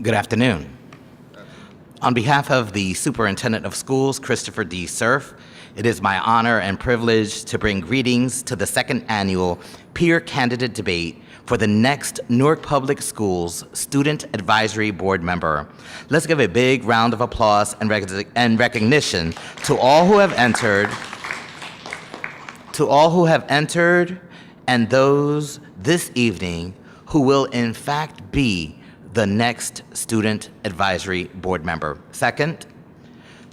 Good afternoon. On behalf of the Superintendent of Schools, Christopher D. Cerf, it is my honor and privilege to bring greetings to the second annual Peer Candidate Debate for the next Newark Public Schools Student Advisory Board member. Let's give a big round of applause and recognition to all who have entered, and those this evening who will in fact be the next Student Advisory Board member. Second,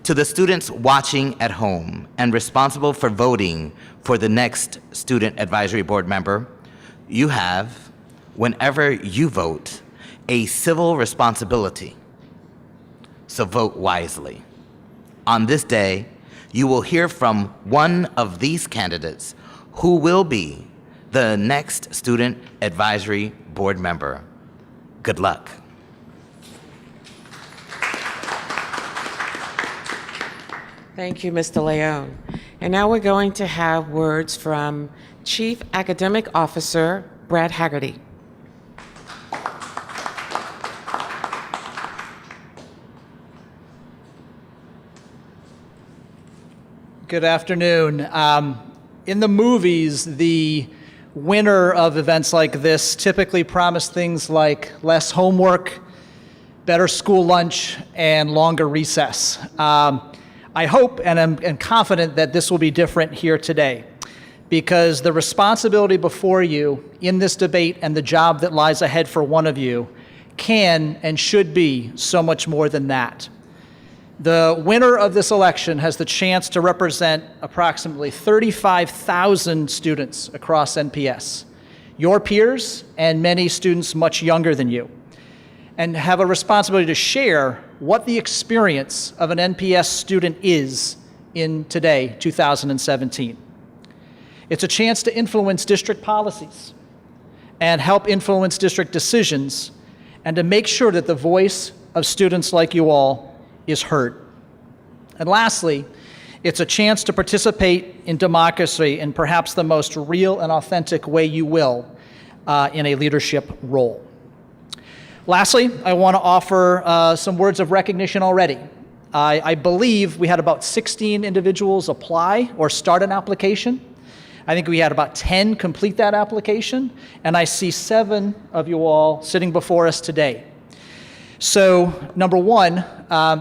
to the students watching at home and responsible for voting for the next Student Advisory Board member, you have, whenever you vote, a civil responsibility. So vote wisely. On this day, you will hear from one of these candidates who will be the next Student Advisory Board member. Good luck. Thank you, Mr. Leone. And now we're going to have words from Chief Academic Officer Brad Haggerty. Good afternoon. In the movies, the winner of events like this typically promise things like less homework, better school lunch, and longer recess. I hope and am confident that this will be different here today, because the responsibility before you in this debate and the job that lies ahead for one of you can and should be so much more than that. The winner of this election has the chance to represent approximately 35,000 students across NPS, your peers and many students much younger than you, and have a responsibility to share what the experience of an NPS student is in today, 2017. It's a chance to influence district policies and help influence district decisions, and to make sure that the voice of students like you all is heard. And lastly, it's a chance to participate in democracy in perhaps the most real and authentic way you will in a leadership role. Lastly, I want to offer some words of recognition already. I believe we had about 16 individuals apply or start an application. I think we had about 10 complete that application, and I see 7 of you all sitting before us today. So, number one,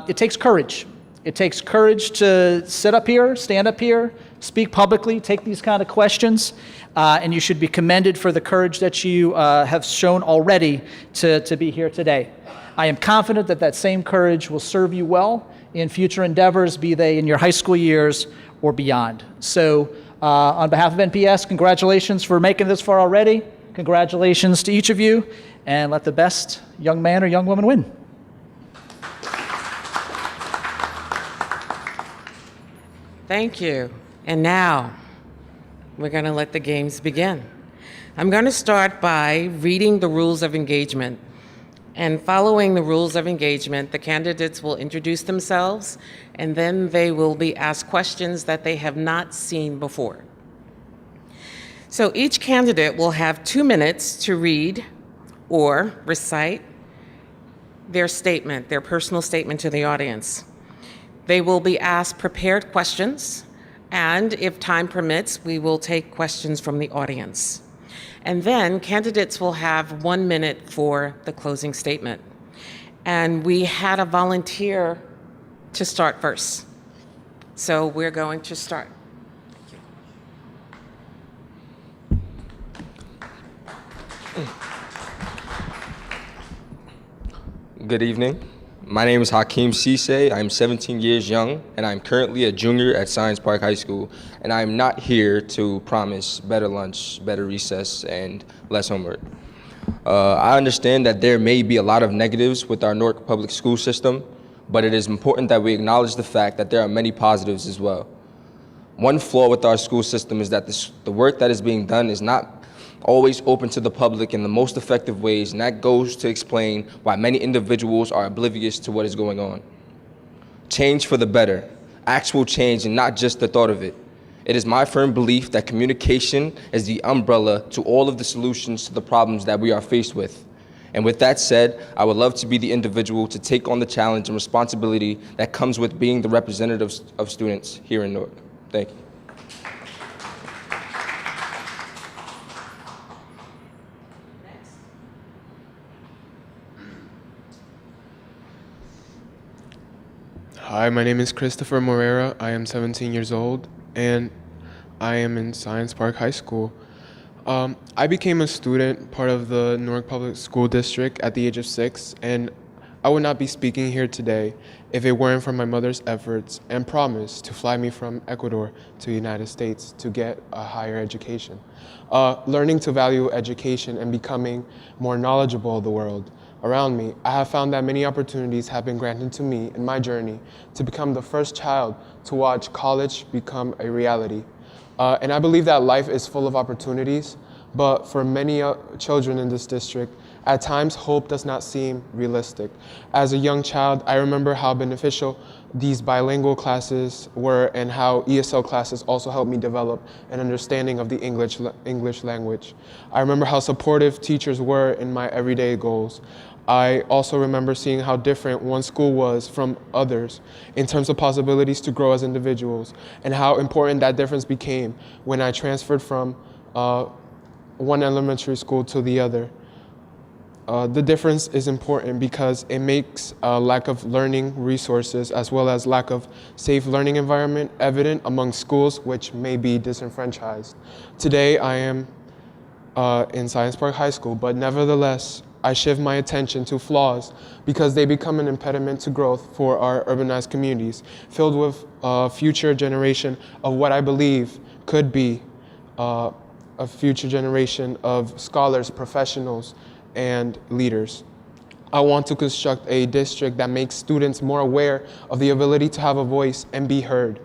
it takes courage. It takes courage to sit up here, stand up here, speak publicly, take these kind of questions, and you should be commended for the courage that you have shown already to be here today. I am confident that that same courage will serve you well in future endeavors, be they in your high school years or beyond. So on behalf of NPS, congratulations for making this far already. Congratulations to each of you, and let the best young man or young woman win. Thank you. And now, we're going to let the games begin. I'm going to start by reading the rules of engagement. And following the rules of engagement, the candidates will introduce themselves, and then they will be asked questions that they have not seen before. So each candidate will have 2 minutes to read or recite their statement, their personal statement to the audience. They will be asked prepared questions, and if time permits, we will take questions from the audience. And then candidates will have 1 minute for the closing statement. And we had a volunteer to start first. So we're going to start. Good evening. My name is Hakeem Cisse. I'm 17 years young, and I'm currently a junior at Science Park High School, and I'm not here to promise better lunch, better recess, and less homework. I understand that there may be a lot of negatives with our Newark public school system, but it is important that we acknowledge the fact that there are many positives as well. One flaw with our school system is that the work that is being done is not always open to the public in the most effective ways, and that goes to explain why many individuals are oblivious to what is going on. Change for the better, actual change and not just the thought of it. It is my firm belief that communication is the umbrella to all of the solutions to the problems that we are faced with. And with that said, I would love to be the individual to take on the challenge and responsibility that comes with being the representative of students here in Newark. Thank you. Hi, my name is Christopher Morera. I am 17 years old, and I am in Science Park High School. I became a student, part of the Newark Public School District at the age of 6, and I would not be speaking here today if it weren't for my mother's efforts and promise to fly me from Ecuador to the United States to get a higher education. Learning to value education and becoming more knowledgeable of the world around me, I have found that many opportunities have been granted to me in my journey to become the first child to watch college become a reality. And I believe that life is full of opportunities, but for many children in this district, at times hope does not seem realistic. As a young child, I remember how beneficial these bilingual classes were and how ESL classes also helped me develop an understanding of the English language. I remember how supportive teachers were in my everyday goals. I also remember seeing how different one school was from others in terms of possibilities to grow as individuals, and how important that difference became when I transferred from one elementary school to the other. The difference is important because it makes a lack of learning resources as well as lack of safe learning environment evident among schools which may be disenfranchised. Today I am in Science Park High School, but nevertheless, I shift my attention to flaws because they become an impediment to growth for our urbanized communities, filled with a future generation of what I believe could be a future generation of scholars, professionals, and leaders. I want to construct a district that makes students more aware of the ability to have a voice and be heard.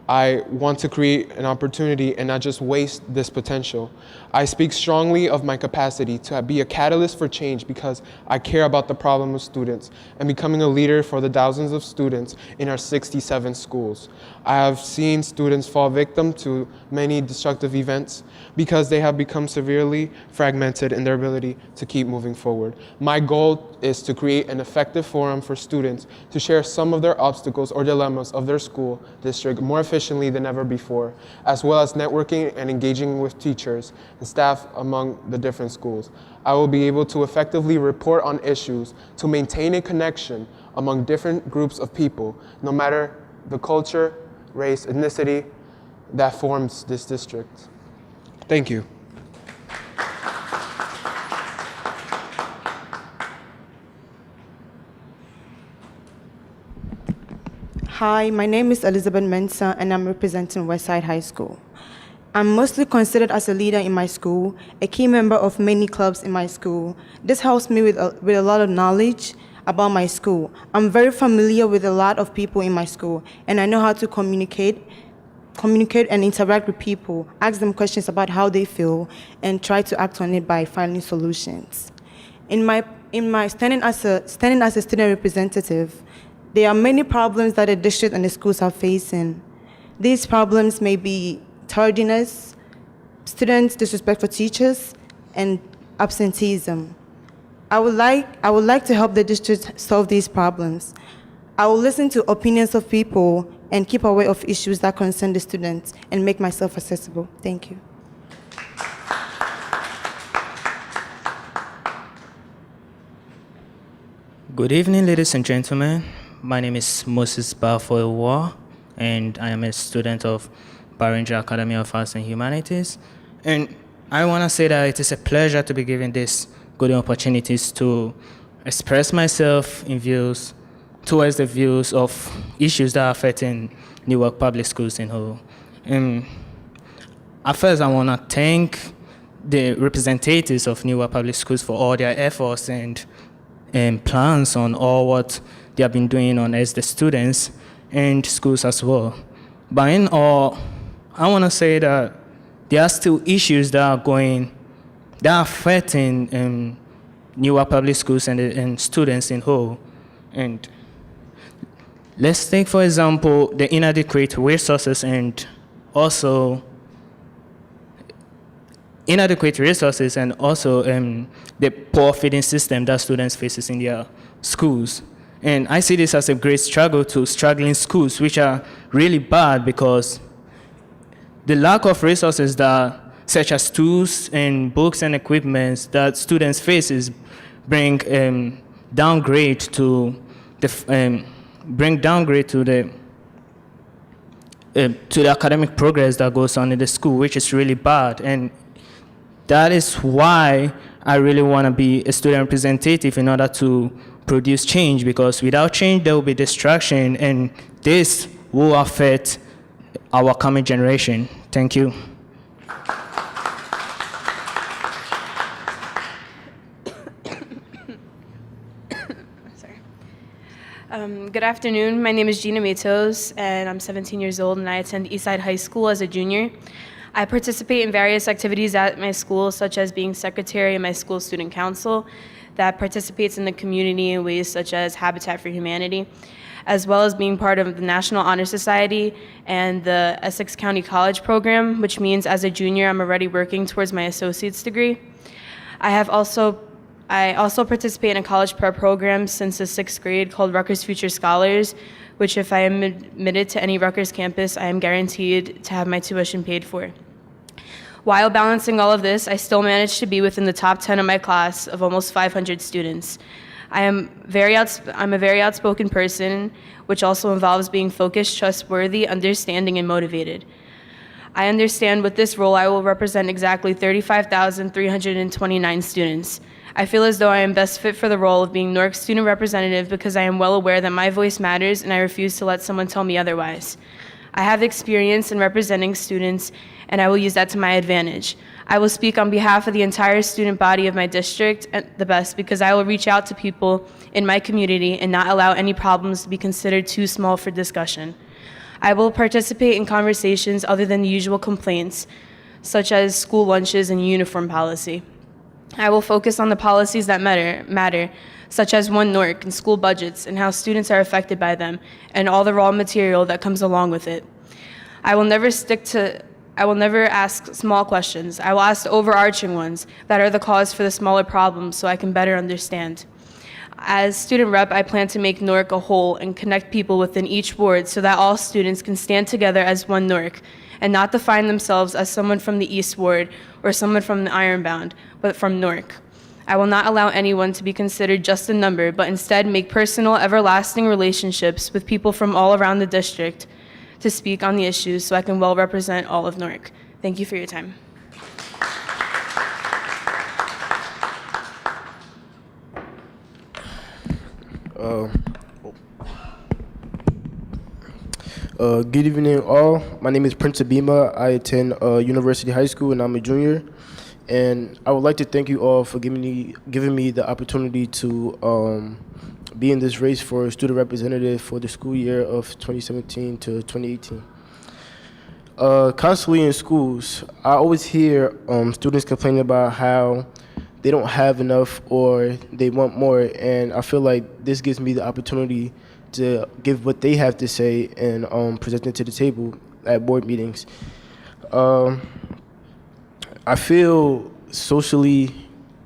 I want to create an opportunity and not just waste this potential. I speak strongly of my capacity to be a catalyst for change because I care about the problem of students and becoming a leader for the thousands of students in our 67 schools. I have seen students fall victim to many destructive events because they have become severely fragmented in their ability to keep moving forward. My goal is to create an effective forum for students to share some of their obstacles or dilemmas of their school district more efficiently than ever before, as well as networking and engaging with teachers and staff among the different schools. I will be able to effectively report on issues to maintain a connection among different groups of people, no matter the culture, race, ethnicity that forms this district. Thank you. Hi, my name is Elizabeth Mensah, and I'm representing Westside High School. I'm mostly considered as a leader in my school, a key member of many clubs in my school. This helps me with a lot of knowledge about my school. I'm very familiar with a lot of people in my school, and I know how to communicate and interact with people, ask them questions about how they feel, and try to act on it by finding solutions. In my standing as a student representative, there are many problems that the district and the schools are facing. These problems may be tardiness, students' disrespect for teachers, and absenteeism. I would like to help the district solve these problems. I will listen to opinions of people and keep aware of issues that concern the students and make myself accessible. Thank you. Good evening, ladies and gentlemen. My name is Moses Bafoiwa, and I am a student of Barringer Academy of Arts and Humanities. And I want to say that it is a pleasure to be given these good opportunities to express myself in views towards the views of issues that are affecting Newark public schools in whole. At first, I want to thank the representatives of Newark public schools for all their efforts and plans on all what they have been doing on as the students and schools as well. But in all, I want to say that there are still issues that are affecting Newark public schools and students in whole. And let's take, for example, the inadequate resources and also inadequate resources and also the poor feeding system that students faces in their schools. And I see this as a great struggle to struggling schools, which are really bad because the lack of resources that, such as tools and books and equipment that students faces bring downgrade to the academic progress that goes on in the school, which is really bad. And that is why I really want to be a student representative in order to produce change, because without change there will be distraction, and this will affect our coming generation. Thank you. Good afternoon. My name is Gina Matos, and I'm 17 years old, and I attend Eastside High School as a junior. I participate in various activities at my school, such as being secretary in my school student council that participates in the community in ways such as Habitat for Humanity, as well as being part of the National Honor Society and the Essex County College program, which means as a junior, I'm already working towards my associate's degree. I also participate in a college prep program since the 6th grade called Rutgers Future Scholars, which if I am admitted to any Rutgers campus, I am guaranteed to have my tuition paid for. While balancing all of this, I still managed to be within the top 10 of my class of almost 500 students. I'm a very outspoken person, which also involves being focused, trustworthy, understanding, and motivated. I understand with this role I will represent exactly 35,329 students. I feel as though I am best fit for the role of being Newark's student representative because I am well aware that my voice matters and I refuse to let someone tell me otherwise. I have experience in representing students and I will use that to my advantage. I will speak on behalf of the entire student body of my district at the best because I will reach out to people in my community and not allow any problems to be considered too small for discussion. I will participate in conversations other than the usual complaints, such as school lunches and uniform policy. I will focus on the policies that matter, such as One Newark and school budgets and how students are affected by them, and all the raw material that comes along with it. I will never ask small questions. I will ask the overarching ones that are the cause for the smaller problems so I can better understand. As student rep, I plan to make Newark a whole and connect people within each ward so that all students can stand together as one Newark and not define themselves as someone from the East Ward or someone from the Ironbound, but from Newark. I will not allow anyone to be considered just a number, but instead make personal, everlasting relationships with people from all around the district to speak on the issues so I can well represent all of Newark. Thank you for your time. Good evening, all. My name is Prince Abima. I attend University High School, and I'm a junior. And I would like to thank you all for giving me the opportunity to be in this race for student representative for the school year of 2017 to 2018. Constantly in schools, I always hear students complaining about how they don't have enough or they want more, and I feel like this gives me the opportunity to give what they have to say and present it to the table at board meetings. I feel socially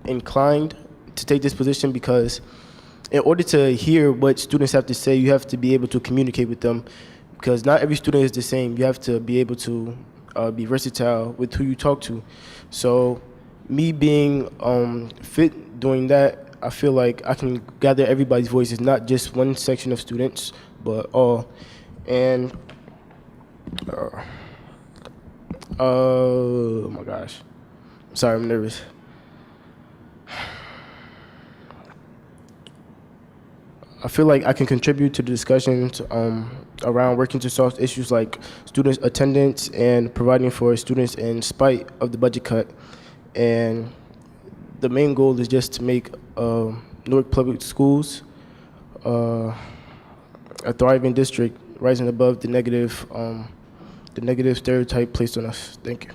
inclined to take this position because in order to hear what students have to say, you have to be able to communicate with them, because not every student is the same. You have to be able to be versatile with who you talk to. So me being fit doing that, I feel like I can gather everybody's voices, not just one section of students, but all. And oh my gosh, sorry, I'm nervous. I feel like I can contribute to the discussions around working to solve issues like students' attendance and providing for students in spite of the budget cut. And the main goal is just to make Newark Public Schools a thriving district, rising above the negative stereotype placed on us. Thank you.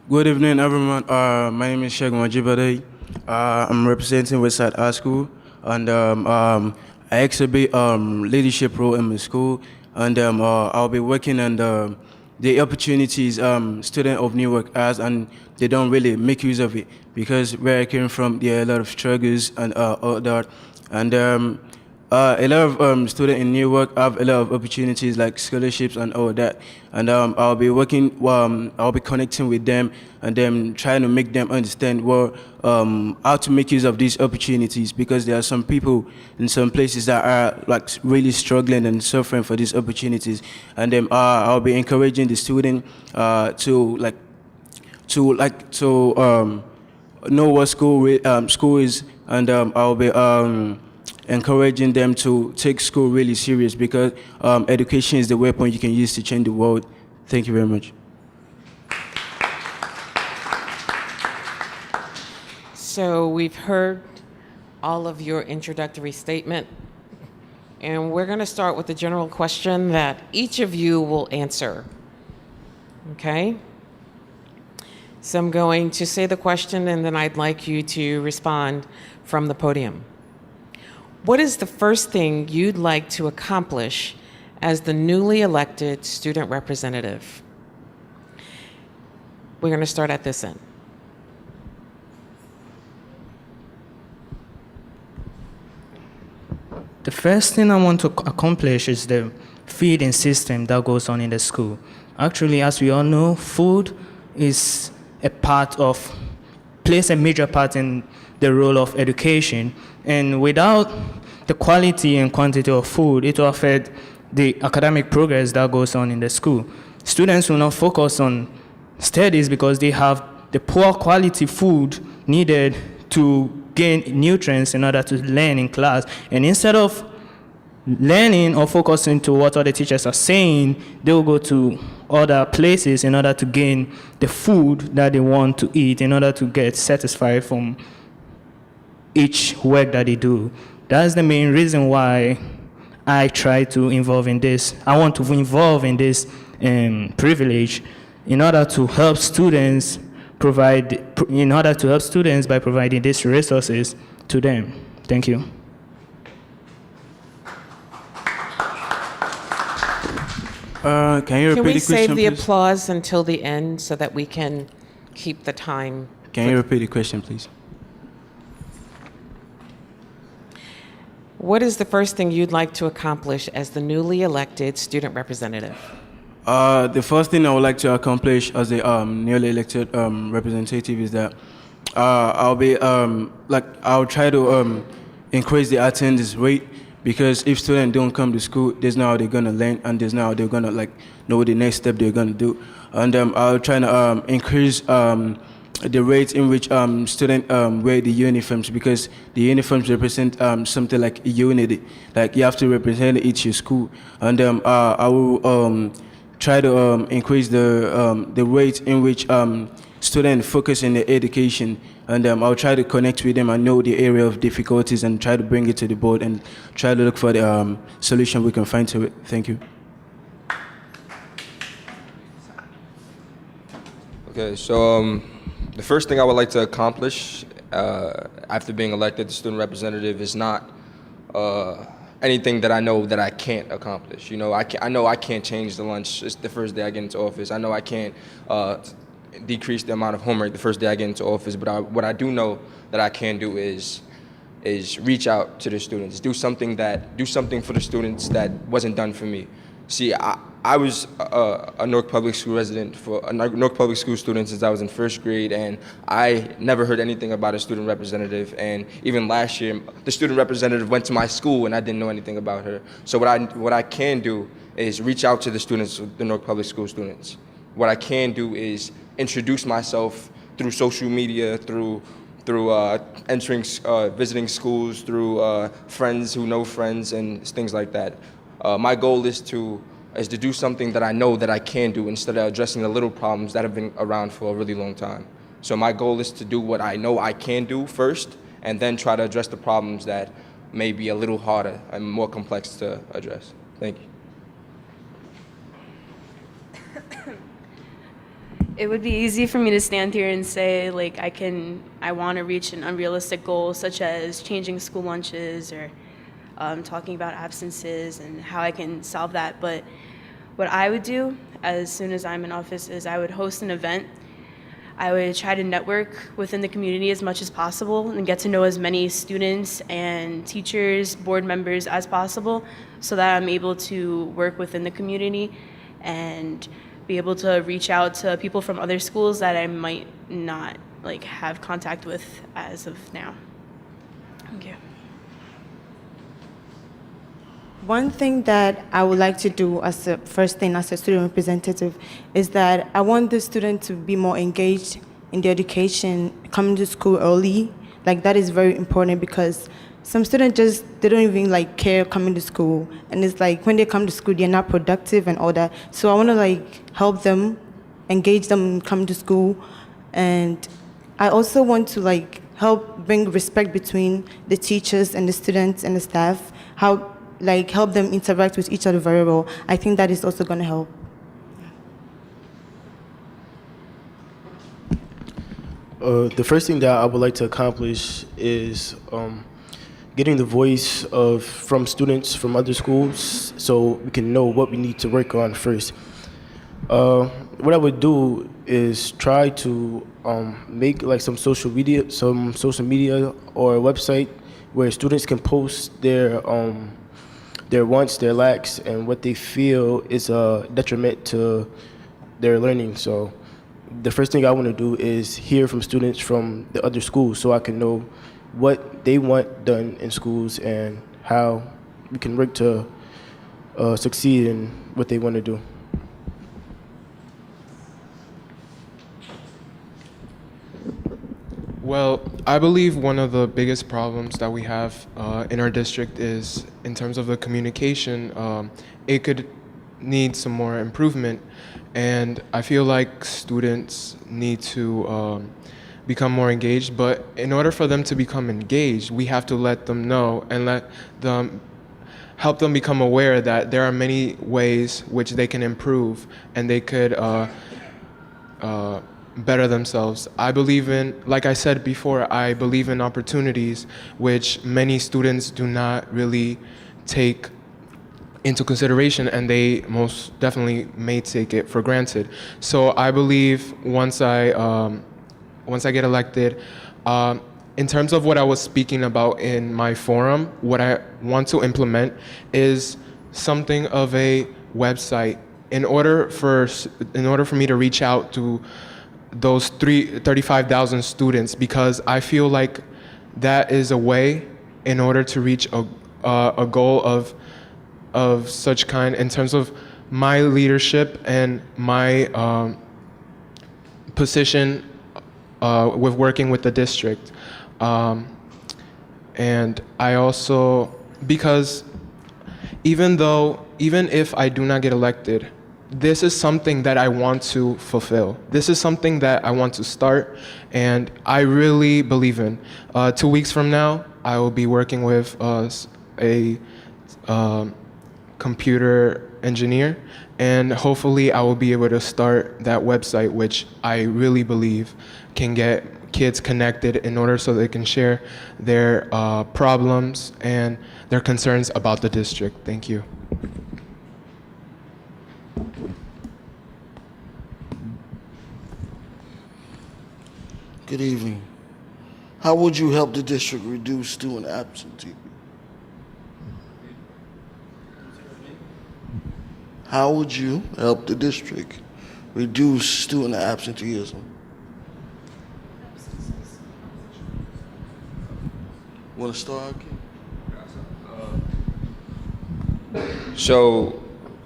Good evening, everyone. My name is Shegun Ajibade. I'm representing Westside High School, and I exhibit leadership role in my school, and I'll be working on the opportunities student of Newark has, and they don't really make use of it because where I came from, there are a lot of struggles and all that, and a lot of students in Newark have a lot of opportunities like scholarships and all that, and I'll be working, I'll be connecting with them and then trying to make them understand how to make use of these opportunities because there are some people in some places that are like really struggling and suffering for these opportunities, and then I'll be encouraging the student to know what school is, and I'll be encouraging them to take school really serious because education is the weapon you can use to change the world. Thank you very much. So we've heard all of your introductory statement, and we're going to start with the general question that each of you will answer. Okay? So I'm going to say the question, and then I'd like you to respond from the podium. What is the first thing you'd like to accomplish as the newly elected student representative? We're going to start at this end. The first thing I want to accomplish is the feeding system that goes on in the school. Actually, as we all know, food is plays a major part in the role of education. And without the quality and quantity of food, it will affect the academic progress that goes on in the school. Students will not focus on studies because they have the poor quality food needed to gain nutrients in order to learn in class. And instead of learning or focusing to what other teachers are saying, they'll go to other places in order to gain the food that they want to eat in order to get satisfied from each work that they do. That's the main reason why I try to involve in this. I want to involve in this privilege in order to help students by providing these resources to them. Thank you. Can you repeat Can we the question, save the please? applause until the end so that we can keep the time? Can you repeat the question, please? What is the first thing you'd like to accomplish as the newly elected student representative? The first thing I would like to accomplish as a newly elected representative is that I'll try to increase the attendance rate because if students don't come to school, there's no how they're gonna learn and there's no how they're gonna know the next step they're gonna do. And I'll try to increase the rate in which students wear the uniforms because the uniforms represent something like unity. Like you have to represent each your school. And I will try to increase the rate in which students focus in their education, and I'll try to connect with them and know the area of difficulties and try to bring it to the board and try to look for the solution we can find to it. Thank you. Okay, so the first thing I would like to accomplish after being elected student representative is not anything that I know that I can't accomplish. You know, I know I can't change the lunch. It's the first day I get into office. I know I can't decrease the amount of homework the first day I get into office. But what I do know that I can do is reach out to the students, do something for the students that wasn't done for me. See, I was a Newark Public School resident a Newark Public School student since I was in first grade, and I never heard anything about a student representative. And even last year, the student representative went to my school, and I didn't know anything about her. So what I can do is reach out to the students, the Newark Public School students. What I can do is introduce myself through social media, through visiting schools, through friends who know friends, and things like that. My goal is to do something that I know that I can do instead of addressing the little problems that have been around for a really long time. So my goal is to do what I know I can do first, and then try to address the problems that may be a little harder and more complex to address. Thank you. It would be easy for me to stand here and say, I want to reach an unrealistic goal, such as changing school lunches or talking about absences and how I can solve that. But what I would do as soon as I'm in office is I would host an event. I would try to network within the community as much as possible and get to know as many students and teachers, board members as possible so that I'm able to work within the community and be able to reach out to people from other schools that I might not have contact with as of now. Thank you. One thing that I would like to do as a first thing as a student representative is that I want the student to be more engaged in their education, coming to school early. That is very important because some students they don't even care coming to school, and it's when they come to school they're not productive and all that. So I want to help them, engage them coming to school, and I also want to help bring respect between the teachers and the students and the staff. How help them interact with each other very well. I think that is also going to help. The first thing that I would like to accomplish is getting the voice from students from other schools so we can know what we need to work on first. What I would do is try to make some social media or a website where students can post their wants, their lacks, and what they feel is a detriment to their learning. So the first thing I want to do is hear from students from the other schools so I can know what they want done in schools and how we can work to succeed in what they want to do. Well, I believe one of the biggest problems that we have in our district is in terms of the communication. It could need some more improvement, and I feel like students need to become more engaged. But in order for them to become engaged, we have to let them know and help them become aware that there are many ways which they can improve and they could better themselves. I believe in, like I said before, I believe in opportunities which many students do not really take into consideration, and they most definitely may take it for granted. So I believe once I get elected, in terms of what I was speaking about in my forum, what I want to implement is something of a website in order for me to reach out to those 35,000 students, because I feel like that is a way in order to reach a goal of such kind in terms of my leadership and my position with working with the district. And I also, because even if I do not get elected, this is something that I want to fulfill. This is something that I want to start, and I really believe in. 2 weeks from now, I will be working with a computer engineer, and hopefully I will be able to start that website, which I really believe can get kids connected in order so they can share their problems and their concerns about the district. Thank you. Good evening. How would you help the district reduce student absenteeism? How would you help the district reduce student absenteeism? Want to start? So,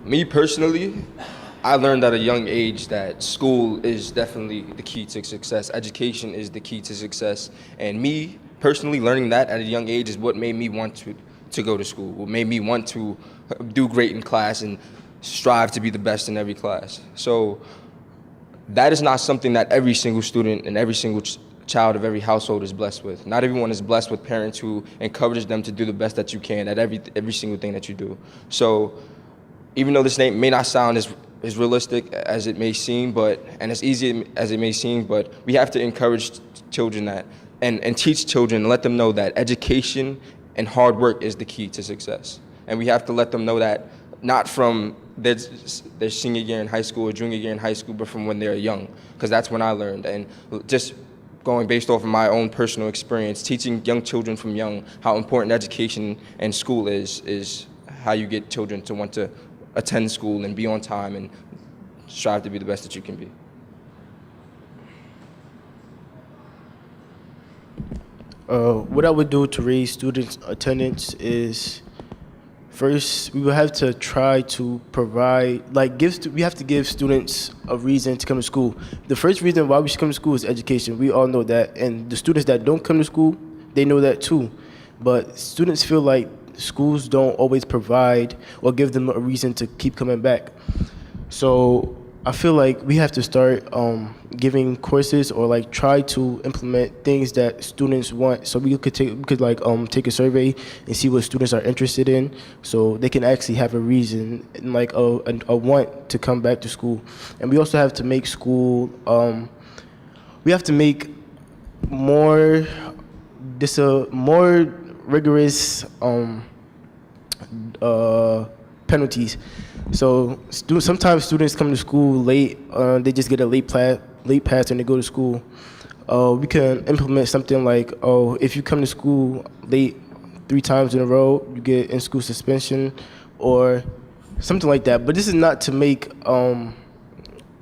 me personally, I learned at a young age that school is definitely the key to success. Education is the key to success. And me personally learning that at a young age is what made me want to go to school, what made me want to do great in class and strive to be the best in every class. So that is not something that every single student and every single child of every household is blessed with. Not everyone is blessed with parents who encourage them to do the best that you can at every single thing that you do. So even though this name may not sound as realistic as it may seem, and as easy as it may seem, but we have to encourage children and teach children and let them know that education and hard work is the key to success. And we have to let them know that not from their senior year in high school or junior year in high school, but from when they're young, because that's when I learned. And just going based off of my own personal experience, teaching young children from young how important education and school is how you get children to want to attend school and be on time and strive to be the best that you can be. What I would do to raise students' attendance is, first, we would have to try to provide, we have to give students a reason to come to school. The first reason why we should come to school is education. We all know that. And the students that don't come to school, they know that too. But students feel like schools don't always provide or give them a reason to keep coming back. So I feel like we have to start giving courses or try to implement things that students want. So we could take a survey and see what students are interested in, so they can actually have a reason and a want to come back to school. And we also have to make school. We have to make more rigorous penalties. So sometimes students come to school late. They just get a late pass and they go to school. We can implement something like, if you come to school late 3 times in a row, you get in-school suspension or something like that. But this is not to make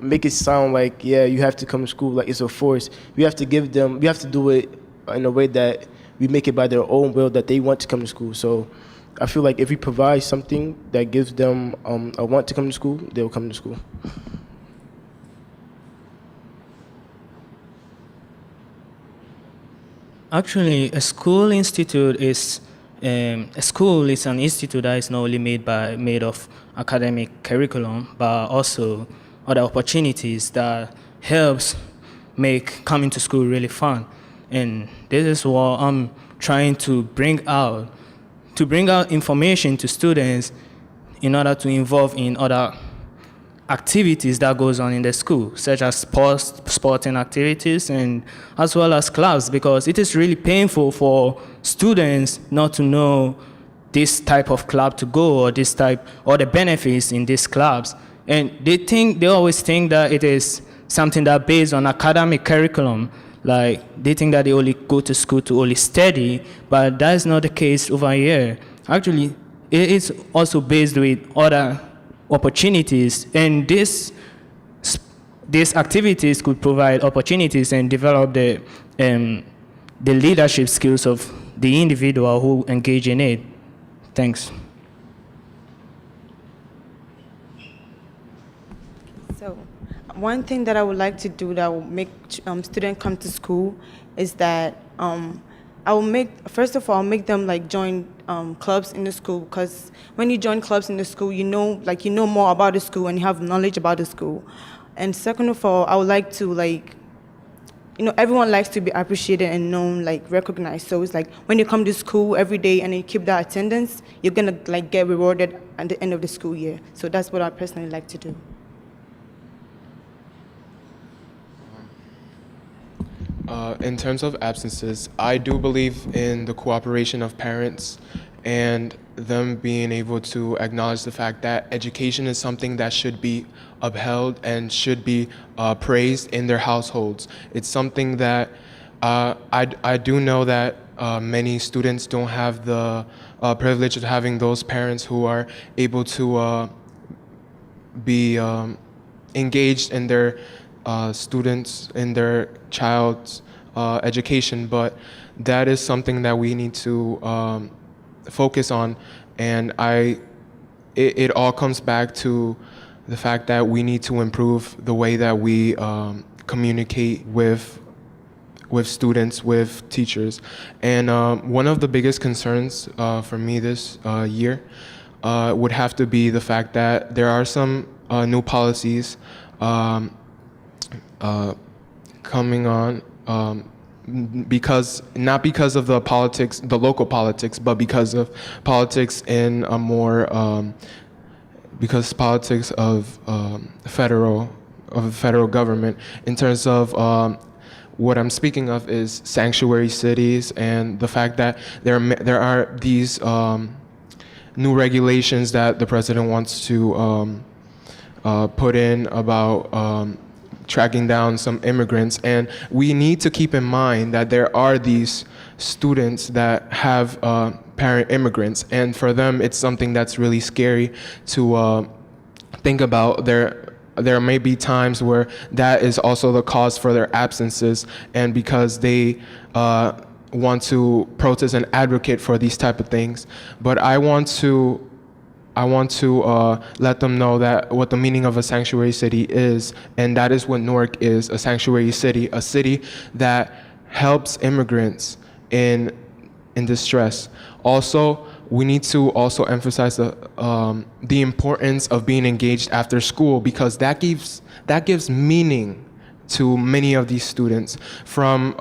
it sound like, yeah, you have to come to school like it's a force. We have to do it in a way that we make it by their own will that they want to come to school. So I feel like if we provide something that gives them a want to come to school, they will come to school. Actually, a school is an institute that is not only made of academic curriculum, but also other opportunities that helps make coming to school really fun. And this is what I'm trying to bring out information to students in order to involve in other activities that goes on in the school, such as sporting activities and as well as clubs, because it is really painful for students not to know this type of club to go or the benefits in these clubs. And they always think that it is something that based on academic curriculum. Like, they think that they only go to school to only study, but that is not the case over here. Actually, it is also based with other opportunities, and these activities could provide opportunities and develop the leadership skills of the individual who engage in it. Thanks. So, one thing that I would like to do that will make students come to school is that I will make them join clubs in the school, because when you join clubs in the school, you know more about the school and you have knowledge about the school. And second of all, I would like to everyone likes to be appreciated and known, recognized. So it's when you come to school every day and you keep that attendance, you're gonna get rewarded at the end of the school year. So that's what I personally like to do. In terms of absences, I do believe in the cooperation of parents and them being able to acknowledge the fact that education is something that should be upheld and should be praised in their households. It's something that I do know that many students don't have the privilege of having those parents who are able to be engaged in their students, in their child's education, but that is something that we need to focus on. And it all comes back to the fact that we need to improve the way that we communicate with students, with teachers. And one of the biggest concerns for me this year would have to be the fact that there are some new policies coming on, not because of the politics, the local politics, but because of politics in a more because politics of federal government, in terms of what I'm speaking of is sanctuary cities and the fact that there are these new regulations that the president wants to put in about tracking down some immigrants. And we need to keep in mind that there are these students that have parent immigrants, and for them it's something that's really scary to think about. There may be times where that is also the cause for their absences, and because they want to protest and advocate for these type of things. But I want to let them know that what the meaning of a sanctuary city is, and that is what Newark is, a sanctuary city, a city that helps immigrants in distress. Also, we need to also emphasize the importance of being engaged after school, because that gives meaning to many of these students, from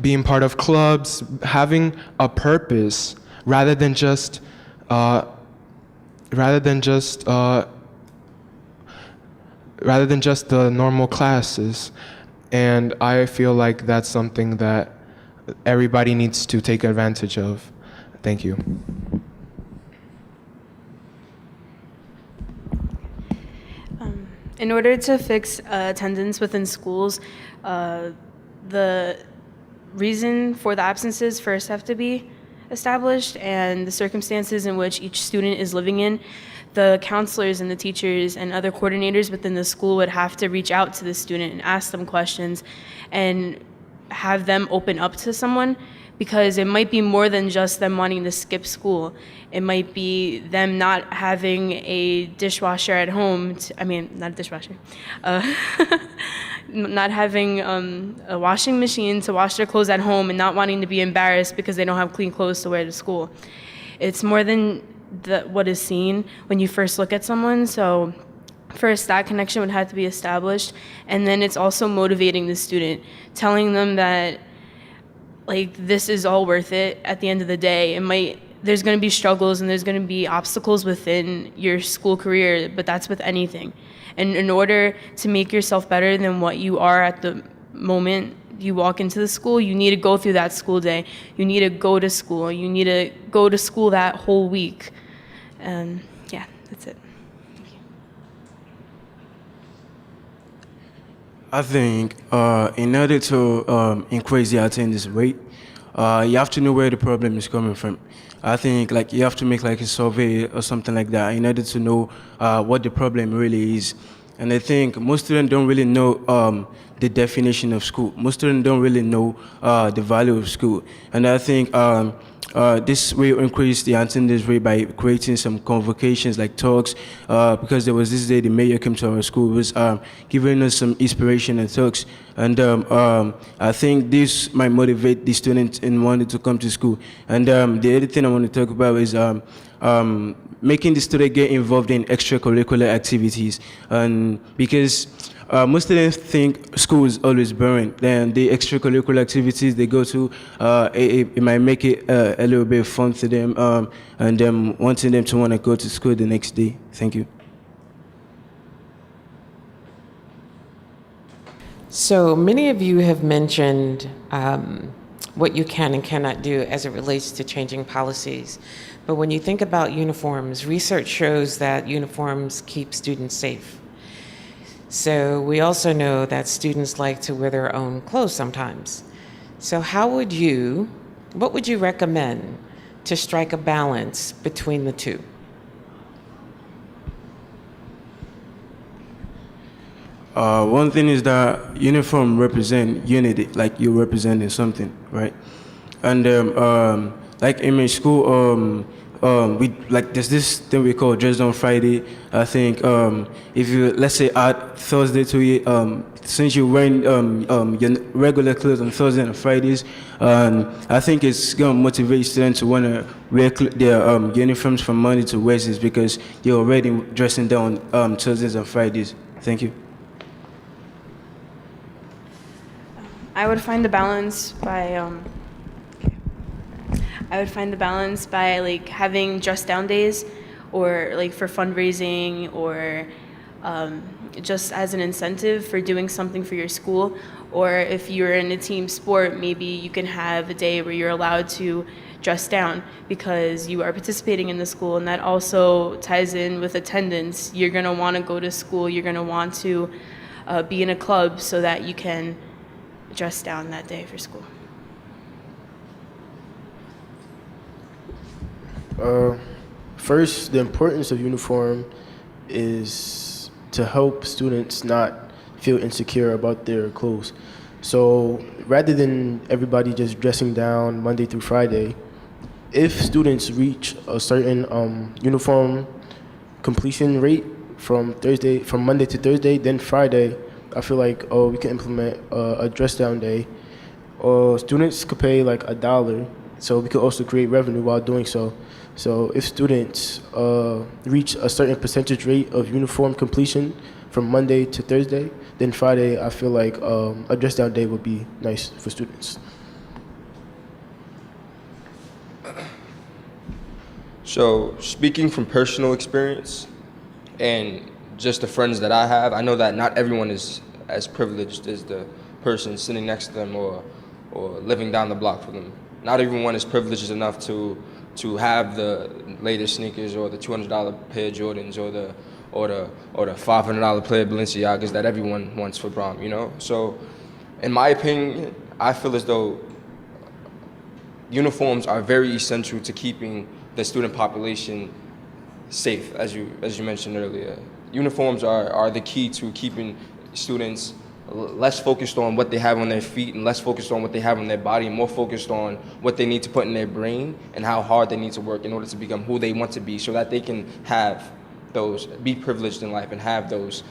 being part of clubs, having a purpose rather than just the normal classes. And I feel like that's something that everybody needs to take advantage of. Thank you. In order to fix attendance within schools, the reason for the absences first have to be established, and the circumstances in which each student is living in. The counselors and the teachers and other coordinators within the school would have to reach out to the student and ask them questions and have them open up to someone, because it might be more than just them wanting to skip school. It might be them not having a dishwasher at home. Not a dishwasher. Not having a washing machine to wash their clothes at home, and not wanting to be embarrassed because they don't have clean clothes to wear to school. It's more than what is seen when you first look at someone. So first, that connection would have to be established. And then it's also motivating the student, telling them that this is all worth it at the end of the day. There's going to be struggles and there's going to be obstacles within your school career, but that's with anything. And in order to make yourself better than what you are at the moment you walk into the school, you need to go through that school day. You need to go to school. You need to go to school that whole week. And yeah, that's it. Thank you. I think in order to increase the attendance rate, you have to know where the problem is coming from. I think you have to make a survey or something like that in order to know what the problem really is. And I think most students don't really know the definition of school. Most students don't really know the value of school. And I think this will increase the attendance rate by creating some convocations like talks, because there was this day the mayor came to our school, was giving us some inspiration and talks. And I think this might motivate the students in wanting to come to school. And the other thing I want to talk about is making the student get involved in extracurricular activities. And because most students think school is always boring, then the extracurricular activities they go to, it might make it a little bit fun to them, and wanting them to want to go to school the next day. Thank you. So many of you have mentioned what you can and cannot do as it relates to changing policies. But when you think about uniforms, research shows that uniforms keep students safe. So we also know that students like to wear their own clothes sometimes. So what would you recommend to strike a balance between the two? One thing is that uniform represent unity, like you're representing something, right? And in my school, we there's this thing we call Dress Down Friday. I think if you, let's say, add Thursday to it, since you're wearing your regular clothes on Thursday and Fridays, I think it's gonna motivate students to wanna wear their uniforms from Monday to Wednesdays, because you're already dressing down Thursdays and Fridays. Thank you. I would find the balance by having dress down days, or for fundraising, or just as an incentive for doing something for your school. Or if you're in a team sport, maybe you can have a day where you're allowed to dress down because you are participating in the school, and that also ties in with attendance. You're going to want to go to school, you're going to want to be in a club so that you can dress down that day for school. First, the importance of uniform is to help students not feel insecure about their clothes. So rather than everybody just dressing down Monday through Friday, if students reach a certain uniform completion rate from Monday to Thursday, then Friday, I feel like we can implement a dress down day. Students could pay like $1, so we could also create revenue while doing so. So if students reach a certain percentage rate of uniform completion from Monday to Thursday, then Friday, I feel like a dress down day would be nice for students. So, speaking from personal experience and just the friends that I have, I know that not everyone is as privileged as the person sitting next to them or living down the block from them. Not everyone is privileged enough to have the latest sneakers or the $200 pair of Jordans or the $500 pair of Balenciagas that everyone wants for prom, you know? So, in my opinion, I feel as though uniforms are very essential to keeping the student population safe, as you mentioned earlier. Uniforms are the key to keeping students less focused on what they have on their feet and less focused on what they have on their body and more focused on what they need to put in their brain and how hard they need to work in order to become who they want to be so that they can be privileged in life and have those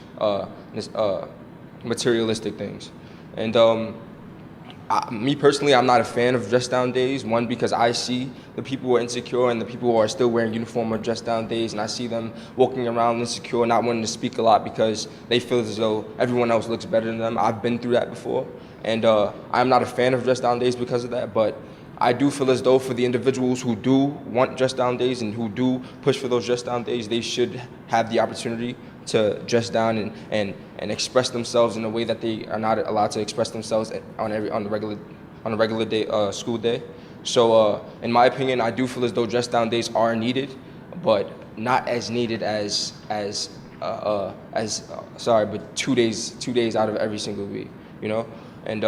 materialistic things. And me personally, I'm not a fan of dress down days. One, because I see the people who are insecure and the people who are still wearing uniform on dress down days, and I see them walking around insecure, not wanting to speak a lot because they feel as though everyone else looks better than them. I've been through that before, and I'm not a fan of dress down days because of that, but I do feel as though for the individuals who do want dress down days and who do push for those dress down days, they should have the opportunity to dress down and express themselves in a way that they are not allowed to express themselves on a regular day, school day. So in my opinion, I do feel as though dress down days are needed, but not as needed as 2 days out of every single week, you know? And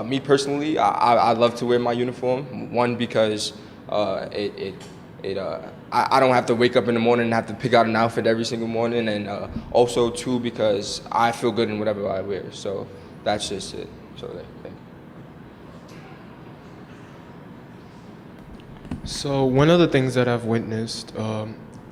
me personally, I love to wear my uniform. One, because I don't have to wake up in the morning and have to pick out an outfit every single morning, and also two, because I feel good in whatever I wear. So that's just it. So thank you. So one of the things that I've witnessed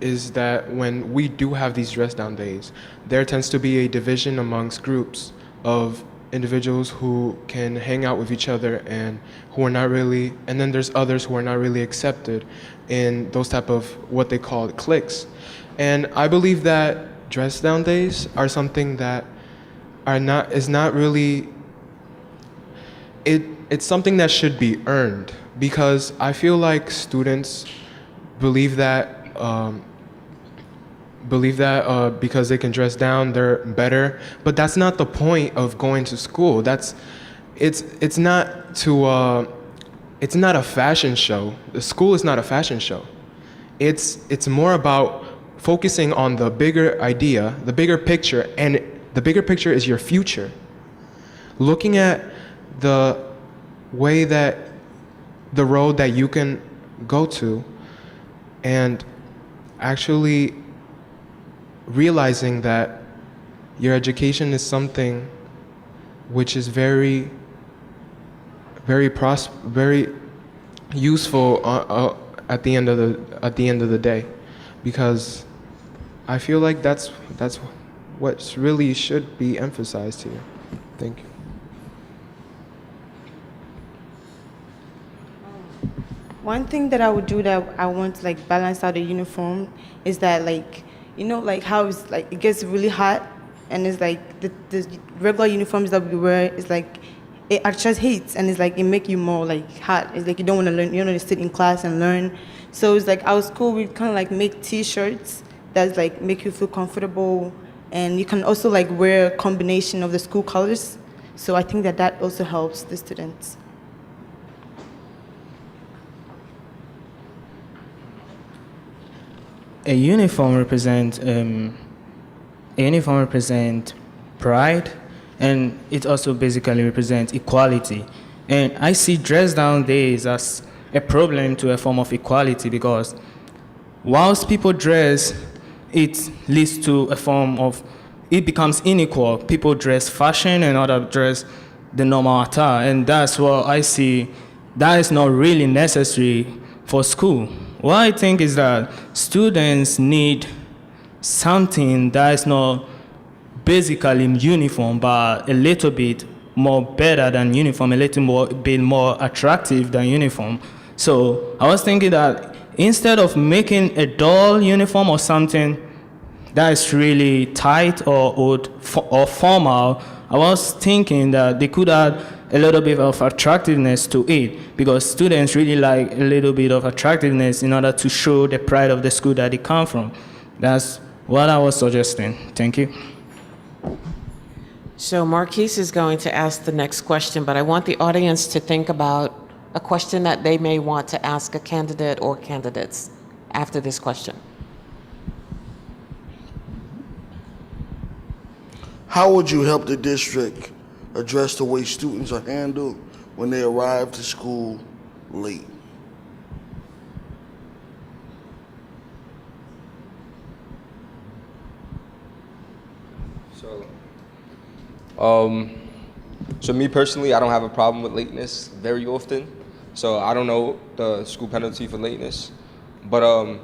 is that when we do have these dress down days, there tends to be a division amongst groups of individuals who can hang out with each other and who are not really, and then there's others who are not really accepted in those type of what they call cliques. And I believe that dress down days are something that it's something that should be earned, because I feel like students believe that because they can dress down, they're better. But that's not the point of going to school. It's not a fashion show. The school is not a fashion show. It's more about focusing on the bigger idea, the bigger picture, and the bigger picture is your future. Looking at the road that you can go to, and actually realizing that your education is something which is very, very very useful at the end of the day, because I feel like that's what really should be emphasized here. Thank you. One thing that I would do that I want to like balance out the uniform is that, like, you know, like how it's like it gets really hot, and it's like the regular uniforms that we wear is like it attracts heat, and it's like it make you more like hot. It's like you don't want to learn, you don't want to sit in class and learn. So it's like our school we kind of like make T-shirts that's like make you feel comfortable, and you can also like wear a combination of the school colors. So I think that that also helps the students. A uniform represent pride, and it also basically represents equality. And I see dress down days as a problem to a form of equality because whilst people dress, it leads to a form of, it becomes unequal. People dress fashion and others dress the normal attire, and that's what I see that is not really necessary for school. What I think is that students need something that is not basically uniform, but a little bit more better than uniform, a little more, bit more attractive than uniform. So I was thinking that instead of making a dull uniform or something that is really tight or old or formal, I was thinking that they could add a little bit of attractiveness to it, because students really like a little bit of attractiveness in order to show the pride of the school that they come from. That's what I was suggesting. Thank you. So Marquise is going to ask the next question, but I want the audience to think about a question that they may want to ask a candidate or candidates after this question. How would you help the district address the way students are handled when they arrive to school late? So me personally, I don't have a problem with lateness very often. So I don't know the school penalty for lateness, but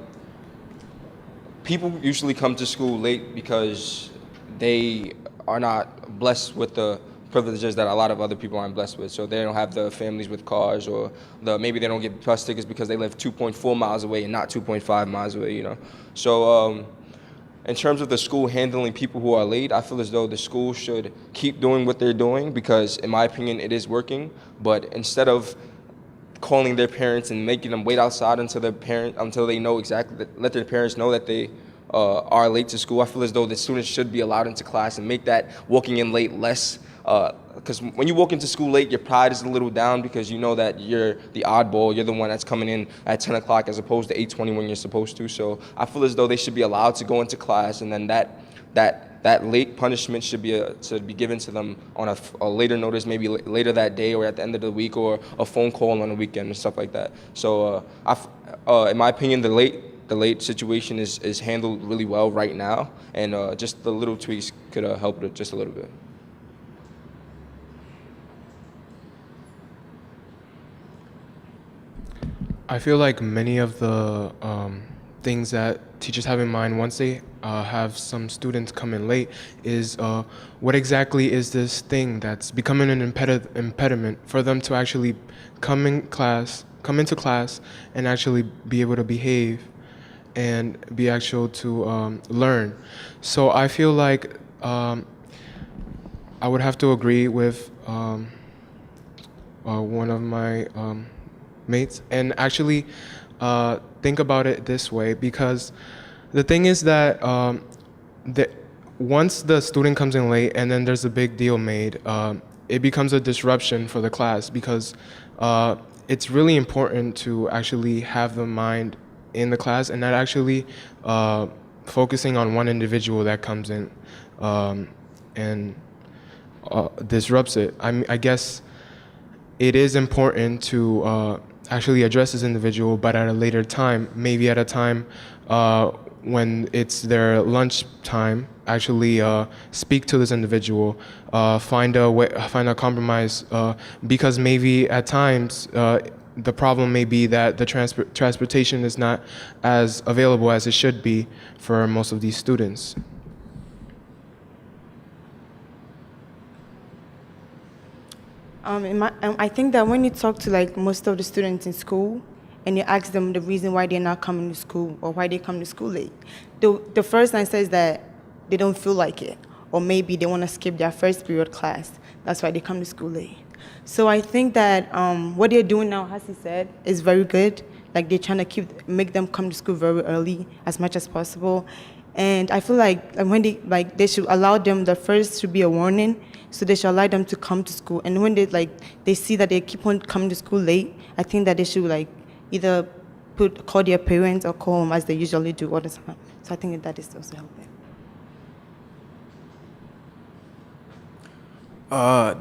people usually come to school late because they are not blessed with the privileges that a lot of other people aren't blessed with. So they don't have the families with cars, or maybe they don't get bus tickets because they live 2.4 miles away and not 2.5 miles away, you know. So in terms of the school handling people who are late, I feel as though the school should keep doing what they're doing because, in my opinion, it is working. But instead of calling their parents and making them wait outside until they know exactly, let their parents know that they are late to school, I feel as though the students should be allowed into class and make that walking in late less. Because when you walk into school late, your pride is a little down because you know that you're the oddball, you're the one that's coming in at 10 o'clock as opposed to 8:20 when you're supposed to. So I feel as though they should be allowed to go into class, and then that late punishment should be given to them on a later notice, maybe later that day or at the end of the week, or a phone call on the weekend and stuff like that. So in my opinion, the late situation is handled really well right now, and just the little tweaks could help it just a little bit. I feel like many of the things that teachers have in mind once they have some students come in late is what exactly is this thing that's becoming an impediment for them to actually come into class and actually be able to behave and be able to learn. So I feel like I would have to agree with one of my mates and actually think about it this way, because the thing is that once the student comes in late and then there's a big deal made, it becomes a disruption for the class, because it's really important to actually have the mind in the class and not actually focusing on one individual that comes in and disrupts it. I guess it is important to actually address this individual, but at a later time, maybe at a time when it's their lunch time, actually speak to this individual, find a compromise, because maybe at times the problem may be that the transportation is not as available as it should be for most of these students. I think that when you talk to like most of the students in school and you ask them the reason why they're not coming to school or why they come to school late, the first answer is that they don't feel like it, or maybe they want to skip their first period class. That's why they come to school late. So I think that what they're doing now, as he said, is very good, like they're trying to make them come to school very early as much as possible. And I feel like when they should allow them, the first should be a warning, so they should allow them to come to school. And when they see that they keep on coming to school late, I think that they should either call their parents or call them as they usually do all the time. So I think that is also helping.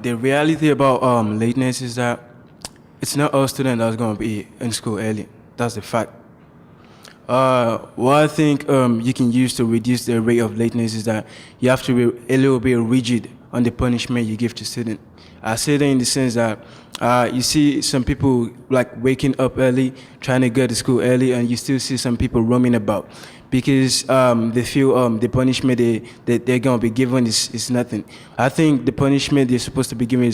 The reality about lateness is that it's not all students that's going to be in school early. That's the fact. What I think you can use to reduce the rate of lateness is that you have to be a little bit rigid on the punishment you give to students. I say that in the sense that you see some people like waking up early, trying to get to school early, and you still see some people roaming about because they feel the punishment they're going to be given is nothing. I think the punishment they're supposed to be given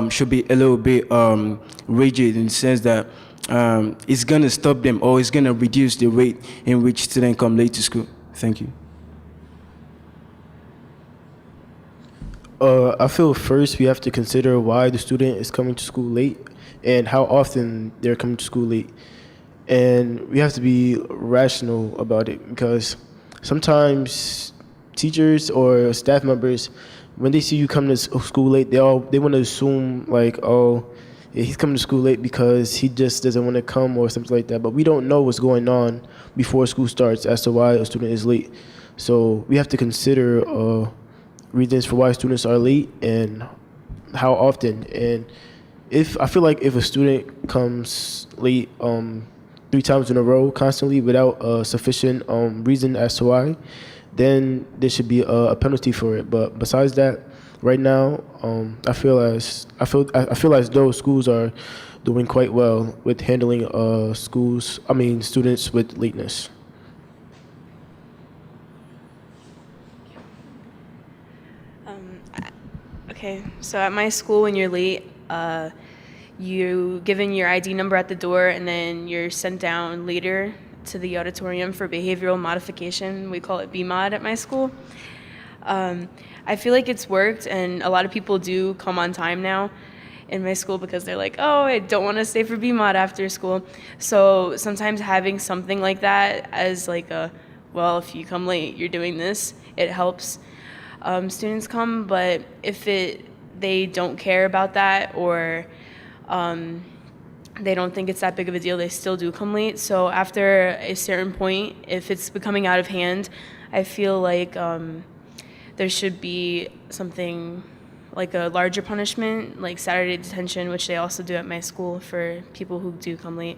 should be a little bit rigid in the sense that it's going to stop them or it's going to reduce the rate in which students come late to school. Thank you. I feel first we have to consider why the student is coming to school late and how often they're coming to school late. And we have to be rational about it because sometimes teachers or staff members, when they see you come to school late, they want to assume like, oh, yeah, he's coming to school late because he just doesn't want to come or something like that. But we don't know what's going on before school starts as to why a student is late. So we have to consider reasons for why students are late and how often. And I feel like if a student comes late 3 times in a row constantly without a sufficient reason as to why, then there should be a penalty for it. But besides that, right now, I feel as though schools are doing quite well with handling students with lateness. Okay, so at my school, when you're late, you given your ID number at the door, and then you're sent down later to the auditorium for behavioral modification. We call it BMOD at my school. I feel like it's worked, and a lot of people do come on time now in my school because they're like, oh, I don't want to stay for BMOD after school. So sometimes having something like that as like well, if you come late, you're doing this, it helps students come. But if they don't care about that or they don't think it's that big of a deal, they still do come late. So after a certain point, if it's becoming out of hand, I feel like there should be something like a larger punishment, like Saturday detention, which they also do at my school for people who do come late.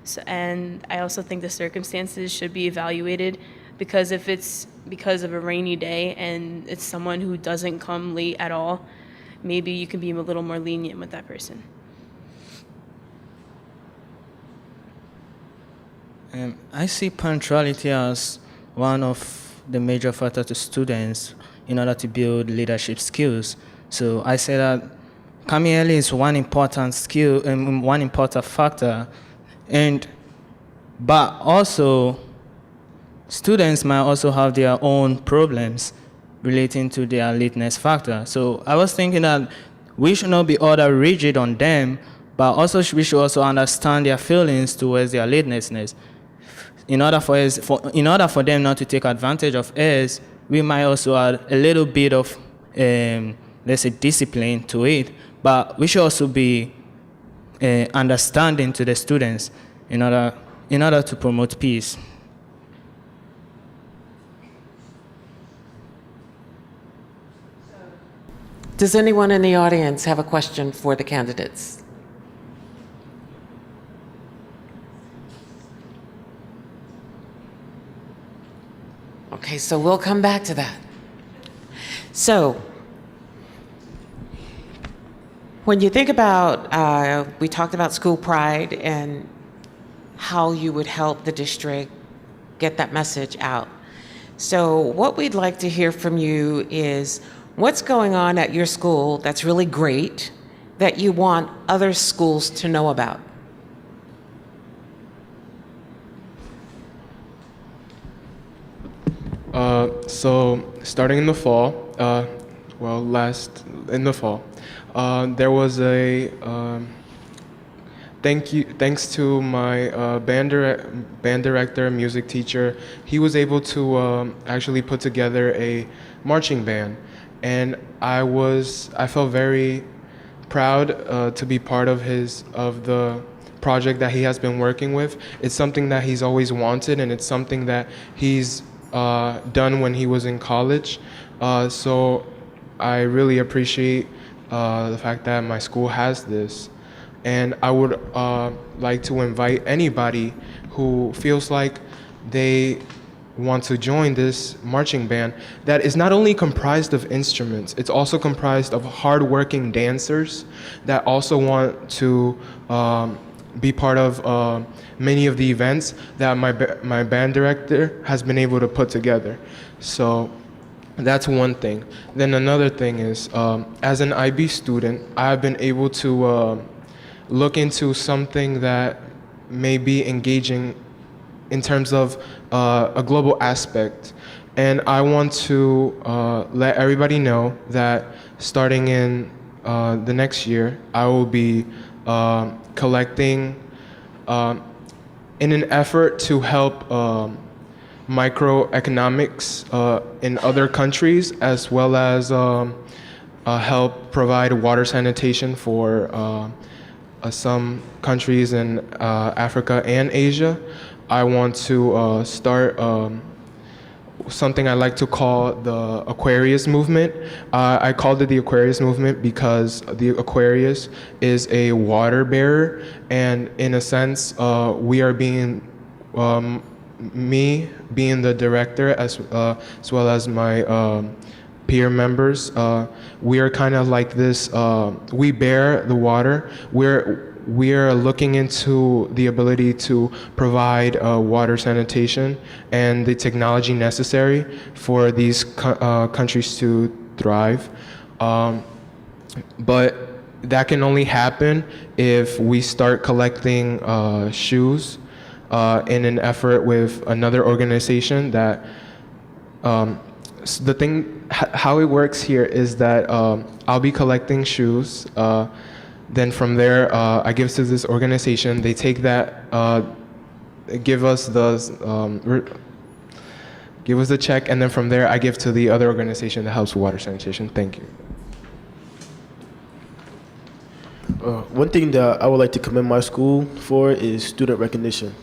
So, and I also think the circumstances should be evaluated, because if it's because of a rainy day and it's someone who doesn't come late at all, maybe you can be a little more lenient with that person. I see punctuality as one of the major factors to students in order to build leadership skills. So I say that coming early is one important skill and one important factor, but also students might also have their own problems relating to their lateness factor. So I was thinking that we should not be order rigid on them, but also we should also understand their feelings towards their lateness. In order for them not to take advantage of us, we might also add a little bit of, let's say, discipline to it. But we should also be understanding to the students in order to promote peace. Does anyone in the audience have a question for the candidates? Okay, so we'll come back to that. So, when you think about, we talked about school pride and how you would help the district get that message out. So what we'd like to hear from you is what's going on at your school that's really great that you want other schools to know about? So starting in the fall, there was a Thanks to my band director, music teacher, he was able to actually put together a marching band, and I felt very proud to be part of the project that he has been working with. It's something that he's always wanted, and it's something that he's done when he was in college. So I really appreciate the fact that my school has this. And I would like to invite anybody who feels like they want to join this marching band that is not only comprised of instruments, it's also comprised of hardworking dancers that also want to be part of many of the events that my band director has been able to put together. So that's one thing. Then another thing is, as an IB student, I've been able to look into something that may be engaging in terms of a global aspect. And I want to let everybody know that starting in the next year, I will be collecting in an effort to help microeconomics in other countries, as well as help provide water sanitation for some countries in Africa and Asia. I want to start something I like to call the Aquarius movement. I called it the Aquarius movement because the Aquarius is a water bearer, and in a sense, we are being, me being the director as well as my peer members, we are kind of like this, we bear the water. We are looking into the ability to provide water sanitation and the technology necessary for these countries to thrive. But that can only happen if we start collecting shoes in an effort with another organization that the thing, how it works here is that I'll be collecting shoes. Then from there, I give to this organization. They take that, give us the check, and then from there, I give to the other organization that helps with water sanitation. Thank you. One thing that I would like to commend my school for is student recognition.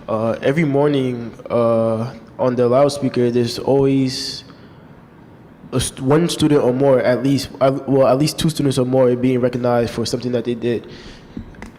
Every morning on the loudspeaker, there's always one student or more, at least two students or more being recognized for something that they did.